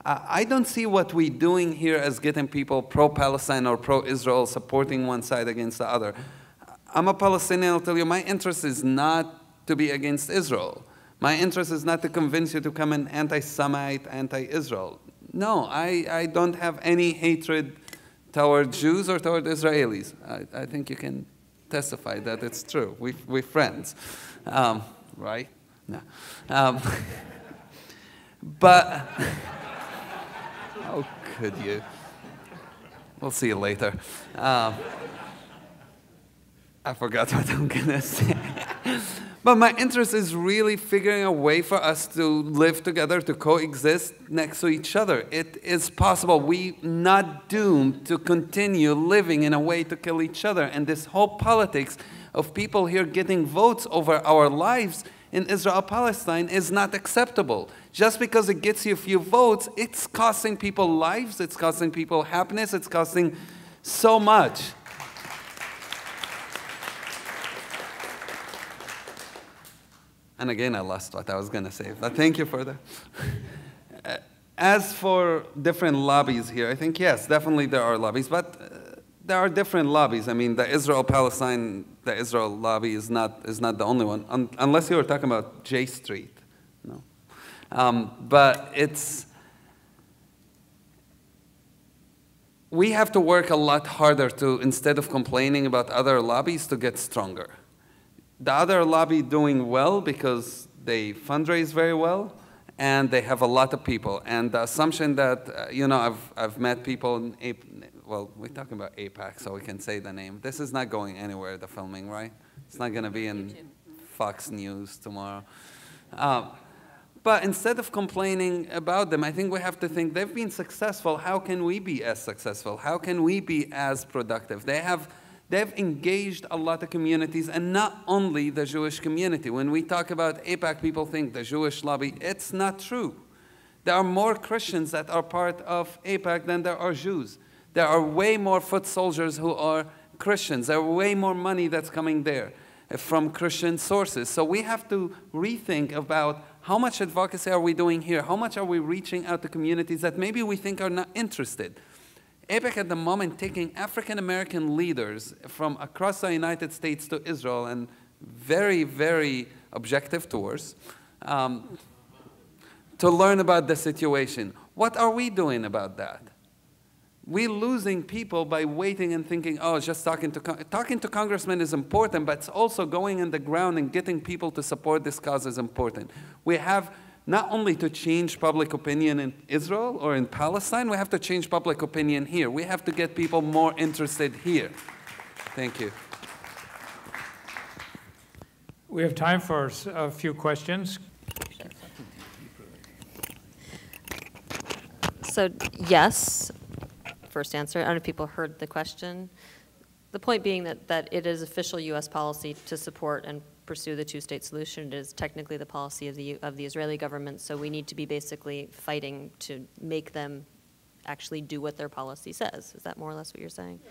I don't see what we're doing here as getting people pro-Palestine or pro-Israel, supporting one side against the other. I'm a Palestinian, I'll tell you, my interest is not to be against Israel. My interest is not to convince you to come in anti-Semite, anti-Israel. No, I don't have any hatred toward Jews or toward Israelis. I think you can testify that it's true. We're friends, right? No. But, how could you? We'll see you later. I forgot what I'm going to say. But my interest is really figuring a way for us to live together, to coexist next to each other. It is possible. We're not doomed to continue living in a way to kill each other. And this whole politics of people here getting votes over our lives in Israel-Palestine is not acceptable. Just because it gets you a few votes, it's costing people lives, it's costing people happiness, it's costing so much. And again, I lost what I was going to say, but thank you for that. As for different lobbies here, I think, yes, definitely there are lobbies, but there are different lobbies. I mean, the Israel-Palestine, the Israel lobby is not the only one, unless you were talking about J Street. No. But we have to work a lot harder to, instead of complaining about other lobbies, to get stronger. The other lobby doing well because they fundraise very well and they have a lot of people. And the assumption that, I've met people in well, we're talking about AIPAC, so we can say the name. This is not going anywhere, the filming, right? It's not going to be in Fox News tomorrow. But instead of complaining about them, I think we have to think they've been successful. How can we be as successful? How can we be as productive? They've engaged a lot of communities, and not only the Jewish community. When we talk about AIPAC, people think the Jewish lobby. It's not true. There are more Christians that are part of AIPAC than there are Jews. There are way more foot soldiers who are Christians. There are way more money that's coming there from Christian sources. So we have to rethink about How much advocacy are we doing here? How much are we reaching out to communities that maybe we think are not interested? AIPAC at the moment taking African-American leaders from across the United States to Israel and very, very objective tours to learn about the situation. What are we doing about that? We're losing people by waiting and thinking, oh, just talking to congressmen is important, but it's also going on the ground and getting people to support this cause is important. We have not only to change public opinion in Israel or in Palestine, we have to change public opinion here. We have to get people more interested here. Thank you.
We have time for a few questions.
So yes, first answer. I don't know if people heard the question. The point being that it is official U.S. policy to support and pursue the two-state solution. It is technically the policy of the Israeli government, so we need to be basically fighting to make them actually do what their policy says. Is that more or less what you're saying? Yeah.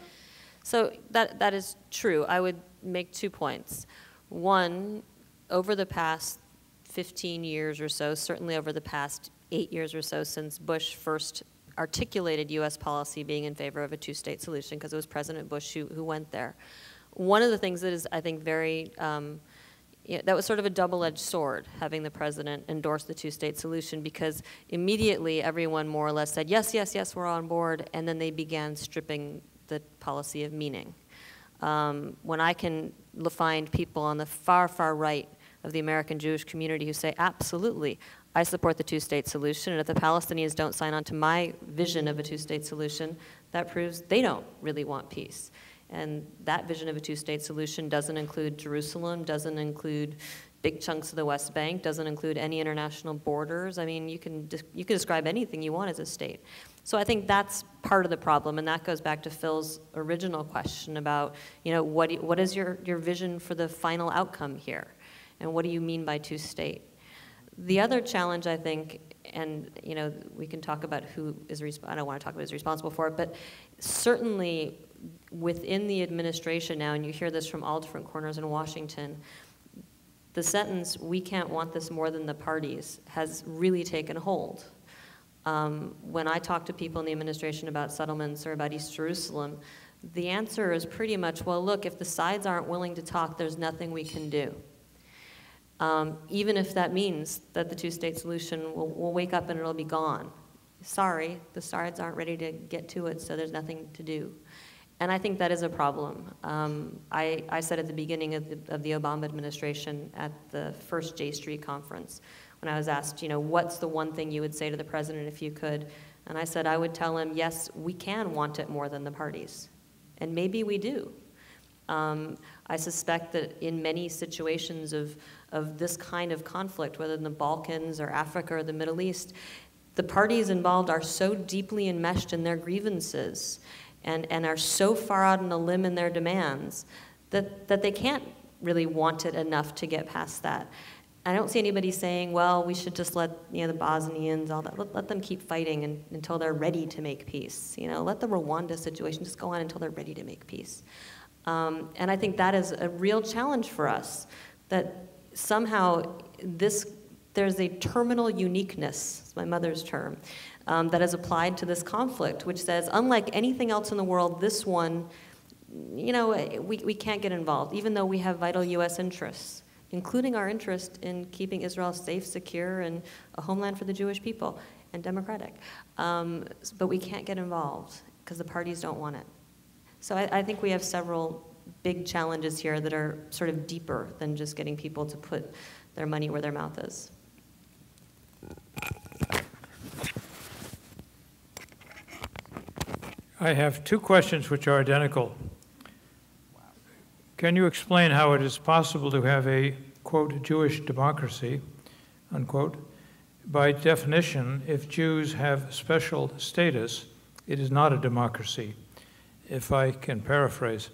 So that is true. I would make 2 points. One, over the past 15 years or so, certainly over the past 8 years or so since Bush first articulated U.S. policy being in favor of a two-state solution, because it was President Bush who went there. One of the things that is, I think, very, that was sort of a double-edged sword, having the president endorse the two-state solution, because immediately everyone more or less said, yes, yes, yes, we're on board, and then they began stripping the policy of meaning. When I can find people on the far, far right of the American Jewish community who say, absolutely, I support the two-state solution, and if the Palestinians don't sign on to my vision of a two-state solution, that proves they don't really want peace. And that vision of a two-state solution doesn't include Jerusalem, doesn't include big chunks of the West Bank, doesn't include any international borders. I mean, you can describe anything you want as a state. So I think that's part of the problem, and that goes back to Phil's original question about, what is your vision for the final outcome here? And what do you mean by two-state? The other challenge, I think, and we can talk about who is I don't want to talk about who's responsible for it, but certainly within the administration now, and you hear this from all different corners in Washington, the sentence, "we can't want this more than the parties," has really taken hold. When I talk to people in the administration about settlements or about East Jerusalem, the answer is pretty much, well, look, if the sides aren't willing to talk, there's nothing we can do. Even if that means that the two-state solution will wake up and it'll be gone. Sorry, the sides aren't ready to get to it, so there's nothing to do. And I think that is a problem. I said at the beginning of the Obama administration at the first J Street conference, when I was asked, what's the one thing you would say to the president if you could? And I said I would tell him, yes, we can want it more than the parties. And maybe we do. I suspect that in many situations of this kind of conflict, whether in the Balkans or Africa or the Middle East, the parties involved are so deeply enmeshed in their grievances and are so far out on a limb in their demands that they can't really want it enough to get past that. I don't see anybody saying, well, we should just let the Bosnians, all that, let them keep fighting until they're ready to make peace. Let the Rwanda situation just go on until they're ready to make peace. And I think that is a real challenge for us, that somehow there's a terminal uniqueness, it's my mother's term, that is applied to this conflict, which says, unlike anything else in the world, this one, we can't get involved, even though we have vital U.S. interests, including our interest in keeping Israel safe, secure, and a homeland for the Jewish people, and democratic. But we can't get involved because the parties don't want it. So I think we have several big challenges here that are sort of deeper than just getting people to put their money where their mouth is.
I have two questions which are identical. Can you explain how it is possible to have a, quote, Jewish democracy, unquote? By definition, if Jews have special status, it is not a democracy. If I can paraphrase,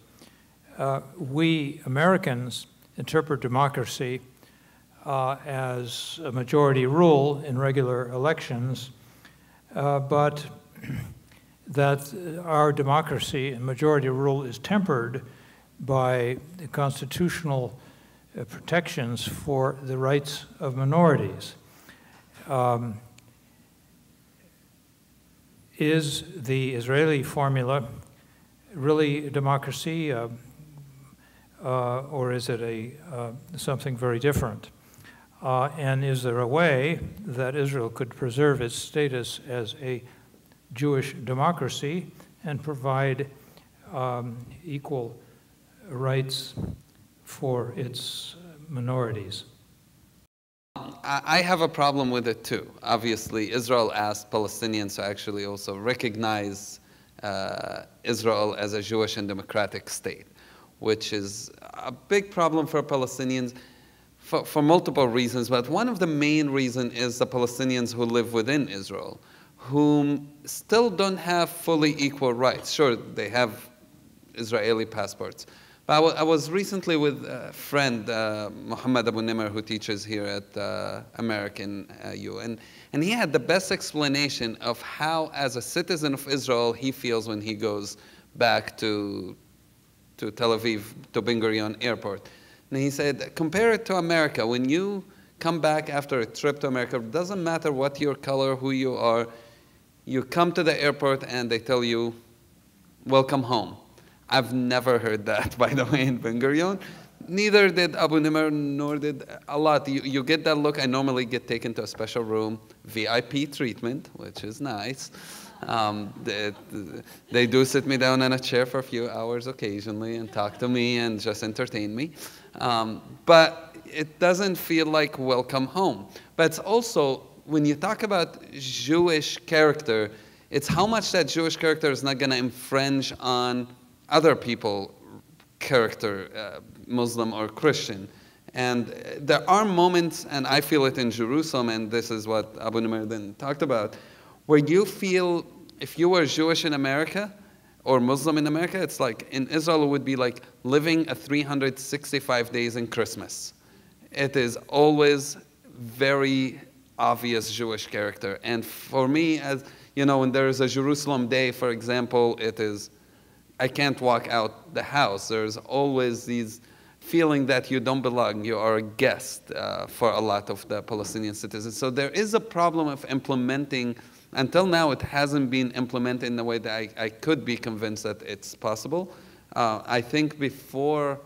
we Americans interpret democracy as a majority rule in regular elections, but that our democracy and majority rule is tempered by the constitutional protections for the rights of minorities. is the Israeli formula really democracy, or is it something very different? And is there a way that Israel could preserve its status as a Jewish democracy and provide equal rights for its minorities?
I have a problem with it too. Obviously, Israel asked Palestinians to actually also recognize Israel as a Jewish and democratic state, which is a big problem for Palestinians for multiple reasons. But one of the main reasons is the Palestinians who live within Israel, whom still don't have fully equal rights. Sure, they have Israeli passports. But I was recently with a friend, Mohammed Abu Nimr, who teaches here at American U, and he had the best explanation of how, as a citizen of Israel, he feels when he goes back to Tel Aviv, to Ben Gurion Airport. And he said, compare it to America. When you come back after a trip to America, it doesn't matter what your color, who you are, you come to the airport and they tell you, welcome home. I've never heard that, by the way, in Ben Gurion. Neither did Abu Nimr, nor did a lot. You get that look. I normally get taken to a special room, VIP treatment, which is nice. They do sit me down in a chair for a few hours occasionally and talk to me and just entertain me. But it doesn't feel like welcome home. But it's also, when you talk about Jewish character, it's how much that Jewish character is not going to infringe on other people's character, Muslim or Christian. And there are moments, and I feel it in Jerusalem, and this is what Abu Nimr then talked about, where you feel, if you were Jewish in America or Muslim in America, it's like in Israel it would be like living a 365 days in Christmas. It is always very obvious Jewish character. And for me, as you know, when there is a Jerusalem day, for example, it is, I can't walk out the house. There's always these feeling that you don't belong, you are a guest for a lot of the Palestinian citizens. So there is a problem of implementing. Until now, it hasn't been implemented in a way that I could be convinced that it's possible. I think before,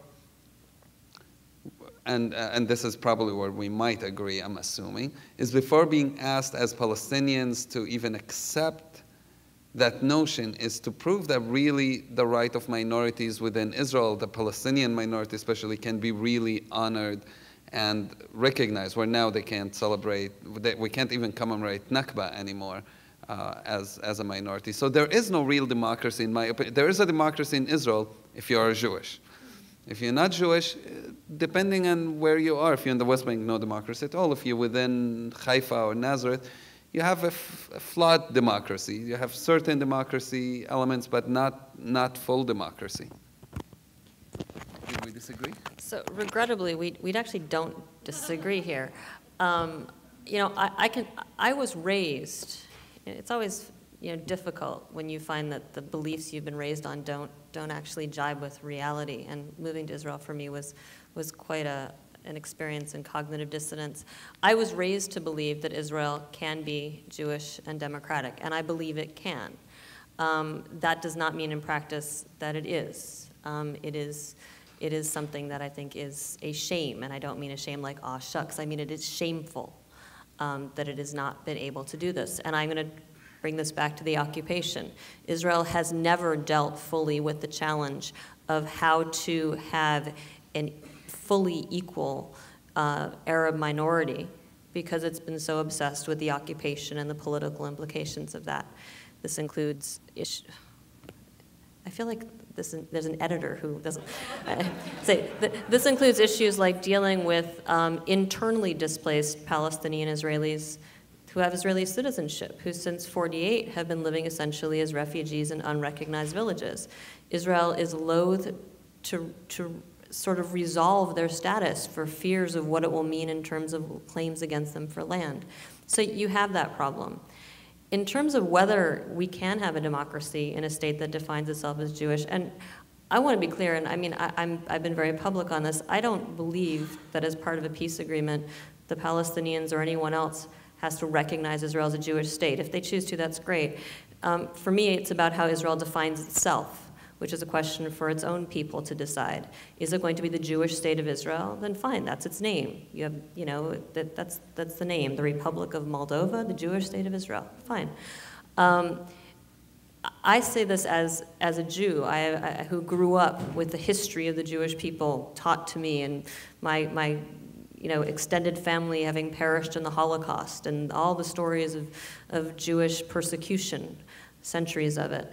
and this is probably where we might agree, I'm assuming, is before being asked as Palestinians to even accept that notion, is to prove that really the right of minorities within Israel, the Palestinian minority especially, can be really honored and recognized, where now they can't celebrate, we can't even commemorate Nakba anymore as a minority. So there is no real democracy in my opinion. There is a democracy in Israel if you are Jewish. If you're not Jewish, depending on where you are, if you're in the West Bank, no democracy at all. If you're within Haifa or Nazareth, you have a flawed democracy. You have certain democracy elements, but not full democracy. Do we disagree?
So regrettably, we actually don't disagree here. You know, I was raised. It's always difficult when you find that the beliefs you've been raised on don't actually jibe with reality. And moving to Israel for me was quite an experience in cognitive dissonance. I was raised to believe that Israel can be Jewish and democratic, and I believe it can. That does not mean in practice that it is. It is something that I think is a shame, and I don't mean a shame like, aw, shucks. I mean it is shameful that it has not been able to do this. And I'm going to bring this back to the occupation. Israel has never dealt fully with the challenge of how to have an fully equal Arab minority because it's been so obsessed with the occupation and the political implications of that. This includes I feel like there's an editor who doesn't say this includes issues like dealing with internally displaced Palestinian Israelis who have Israeli citizenship, who since '48 have been living essentially as refugees in unrecognized villages. Israel is loath to sort of resolve their status for fears of what it will mean in terms of claims against them for land. So you have that problem. In terms of whether we can have a democracy in a state that defines itself as Jewish, and I want to be clear, and I mean, I've been very public on this, I don't believe that as part of a peace agreement, the Palestinians or anyone else has to recognize Israel as a Jewish state. If they choose to, that's great. For me, it's about how Israel defines itself, which is a question for its own people to decide. Is it going to be the Jewish state of Israel? Then fine, that's its name. You have, that's the name, the Republic of Moldova, the Jewish state of Israel. Fine. I say this as a Jew who grew up with the history of the Jewish people taught to me, and my extended family having perished in the Holocaust, and all the stories of Jewish persecution, centuries of it.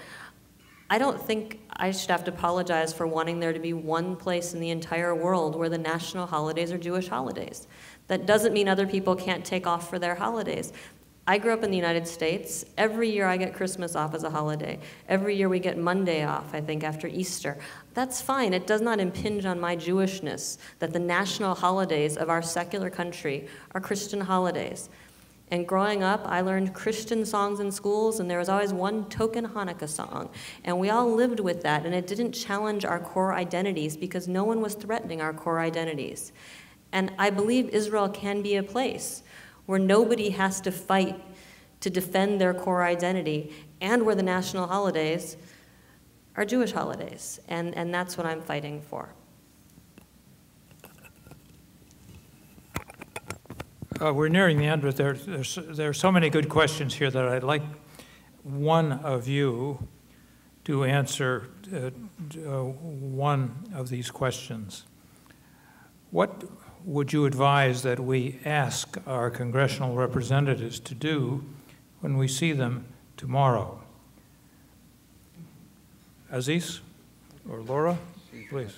I don't think I should have to apologize for wanting there to be one place in the entire world where the national holidays are Jewish holidays. That doesn't mean other people can't take off for their holidays. I grew up in the United States. Every year I get Christmas off as a holiday. Every year we get Monday off, I think, after Easter. That's fine. It does not impinge on my Jewishness that the national holidays of our secular country are Christian holidays. And growing up, I learned Christian songs in schools, and there was always one token Hanukkah song. And we all lived with that, and it didn't challenge our core identities because no one was threatening our core identities. And I believe Israel can be a place where nobody has to fight to defend their core identity, and where the national holidays are Jewish holidays. And that's what I'm fighting for.
We're nearing the end, but there are so many good questions here that I'd like one of you to answer one of these questions. What would you advise that we ask our congressional representatives to do when we see them tomorrow? Aziz or Laura, please.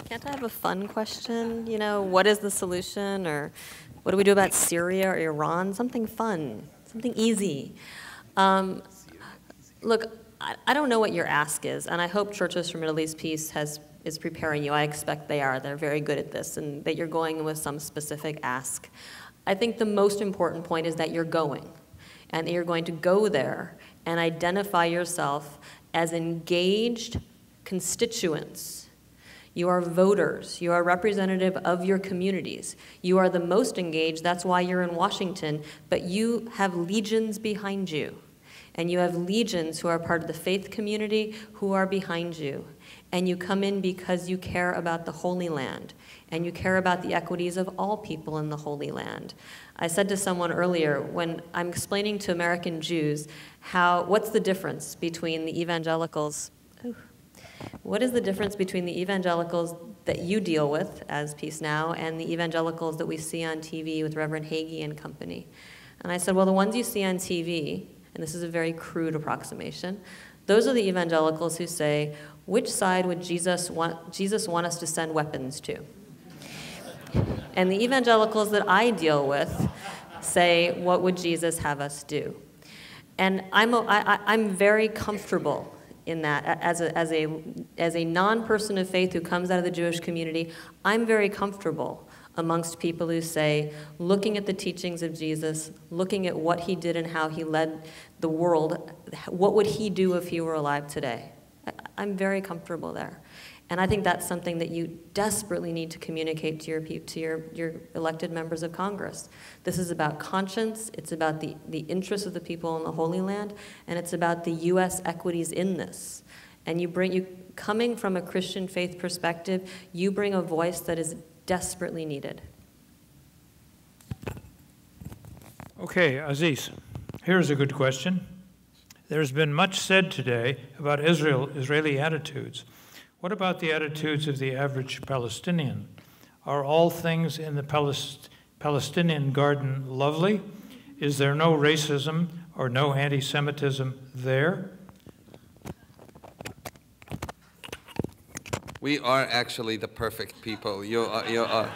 Can't I have a fun question? What is the solution? Or what do we do about Syria or Iran? Something fun, something easy. Look, I don't know what your ask is, and I hope Churches for Middle East Peace is preparing you. I expect they are. They're very good at this, and that you're going with some specific ask. I think the most important point is that you're going, and that you're going to go there and identify yourself as engaged constituents. You are voters. You are representative of your communities. You are the most engaged. That's why you're in Washington, but you have legions behind you. And you have legions who are part of the faith community who are behind you. And you come in because you care about the Holy Land, and you care about the equities of all people in the Holy Land. I said to someone earlier, when I'm explaining to American Jews what's the difference between the evangelicals, what is the difference between the evangelicals that you deal with as Peace Now and the evangelicals that we see on TV with Reverend Hagee and company? And I said, well, the ones you see on TV, and this is a very crude approximation, those are the evangelicals who say, which side would Jesus want us to send weapons to? And the evangelicals that I deal with say, what would Jesus have us do? And I'm very comfortable in that. As a non-person of faith who comes out of the Jewish community, I'm very comfortable amongst people who say, looking at the teachings of Jesus, looking at what he did and how he led the world, what would he do if he were alive today? I'm very comfortable there. And I think that's something that you desperately need to communicate to your elected members of Congress. This is about conscience, it's about the interests of the people in the Holy Land, and it's about the U.S. equities in this. And you coming from a Christian faith perspective, you bring a voice that is desperately needed.
Okay, Aziz, here's a good question. There's been much said today about Israeli attitudes. What about the attitudes of the average Palestinian? Are all things in the Palestinian garden lovely? Is there no racism or no anti-Semitism there?
We are actually the perfect people. You are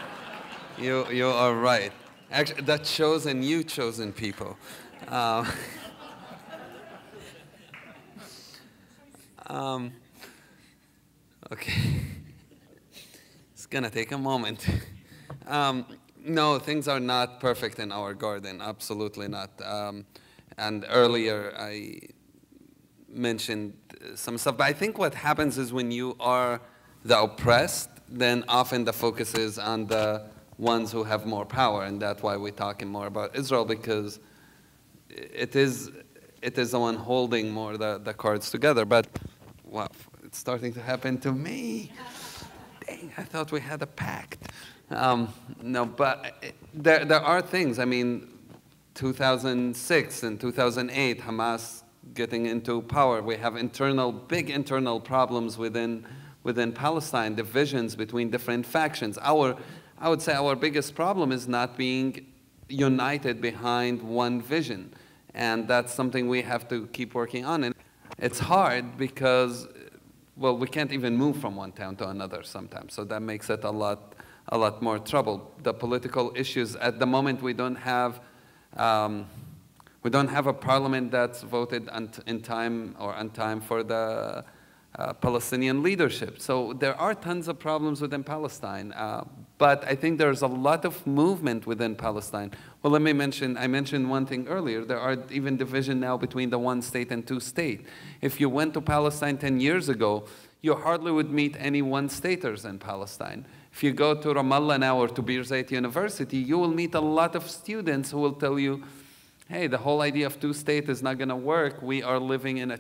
right. Actually, that chosen, you chosen people. Okay. It's gonna take a moment. No, things are not perfect in our garden. Absolutely not. And earlier I mentioned some stuff, but I think what happens is when you are the oppressed, then often the focus is on the ones who have more power, and that's why we're talking more about Israel, because it is the one holding more the cards together. But wow, it's starting to happen to me. Dang, I thought we had a pact. No, but there are things. I mean, 2006 and 2008, Hamas getting into power. We have big internal problems within Palestine, divisions between different factions. I would say our biggest problem is not being united behind one vision. And that's something we have to keep working on. And it's hard because, well, we can't even move from one town to another sometimes. So that makes it a lot more trouble. The political issues, at the moment, we don't have a parliament that's voted in time for the Palestinian leadership. So there are tons of problems within Palestine. But I think there's a lot of movement within Palestine. Well, I mentioned one thing earlier. There are even division now between the one state and two state. If you went to Palestine 10 years ago, you hardly would meet any one-staters in Palestine. If you go to Ramallah now or to Birzeit University, you will meet a lot of students who will tell you, hey, the whole idea of two-state is not going to work. We are living in a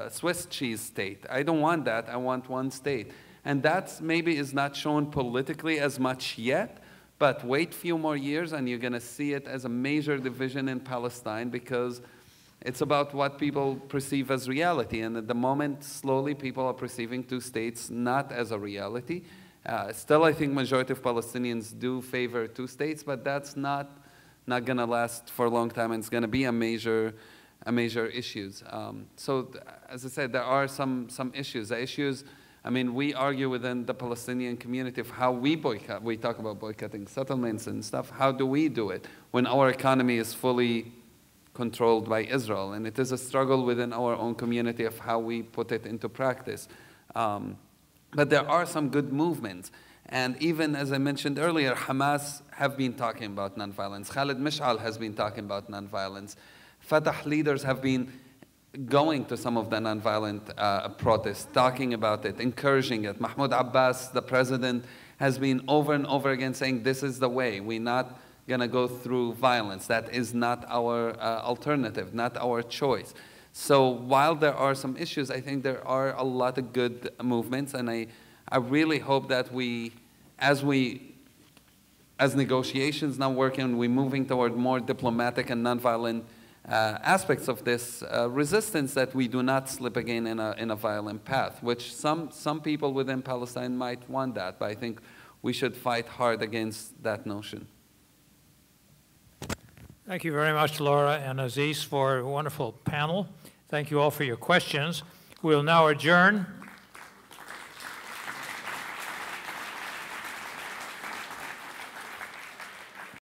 Swiss cheese state. I don't want that. I want one state. And that maybe is not shown politically as much yet, but wait a few more years and you're going to see it as a major division in Palestine, because it's about what people perceive as reality. And at the moment, slowly people are perceiving two states not as a reality. Still, I think majority of Palestinians do favor two states, but that's not going to last for a long time, and it's going to be a major issues. So, as I said, there are some issues. The issues, I mean, we argue within the Palestinian community of how we boycott. We talk about boycotting settlements and stuff. How do we do it when our economy is fully controlled by Israel? And it is a struggle within our own community of how we put it into practice. But there are some good movements. And even, as I mentioned earlier, Hamas have been talking about nonviolence. Khalid Mish'al has been talking about nonviolence. Fatah leaders have been going to some of the nonviolent protests, talking about it, encouraging it. Mahmoud Abbas, the president, has been over and over again saying, this is the way. We're not going to go through violence. That is not our alternative, not our choice. So while there are some issues, I think there are a lot of good movements, and I really hope that as negotiations now working, we're moving toward more diplomatic and nonviolent aspects of this resistance, that we do not slip again in a violent path, which some people within Palestine might want that, but I think we should fight hard against that notion.
Thank you very much, Lara and Aziz, for a wonderful panel. Thank you all for your questions. We'll now adjourn.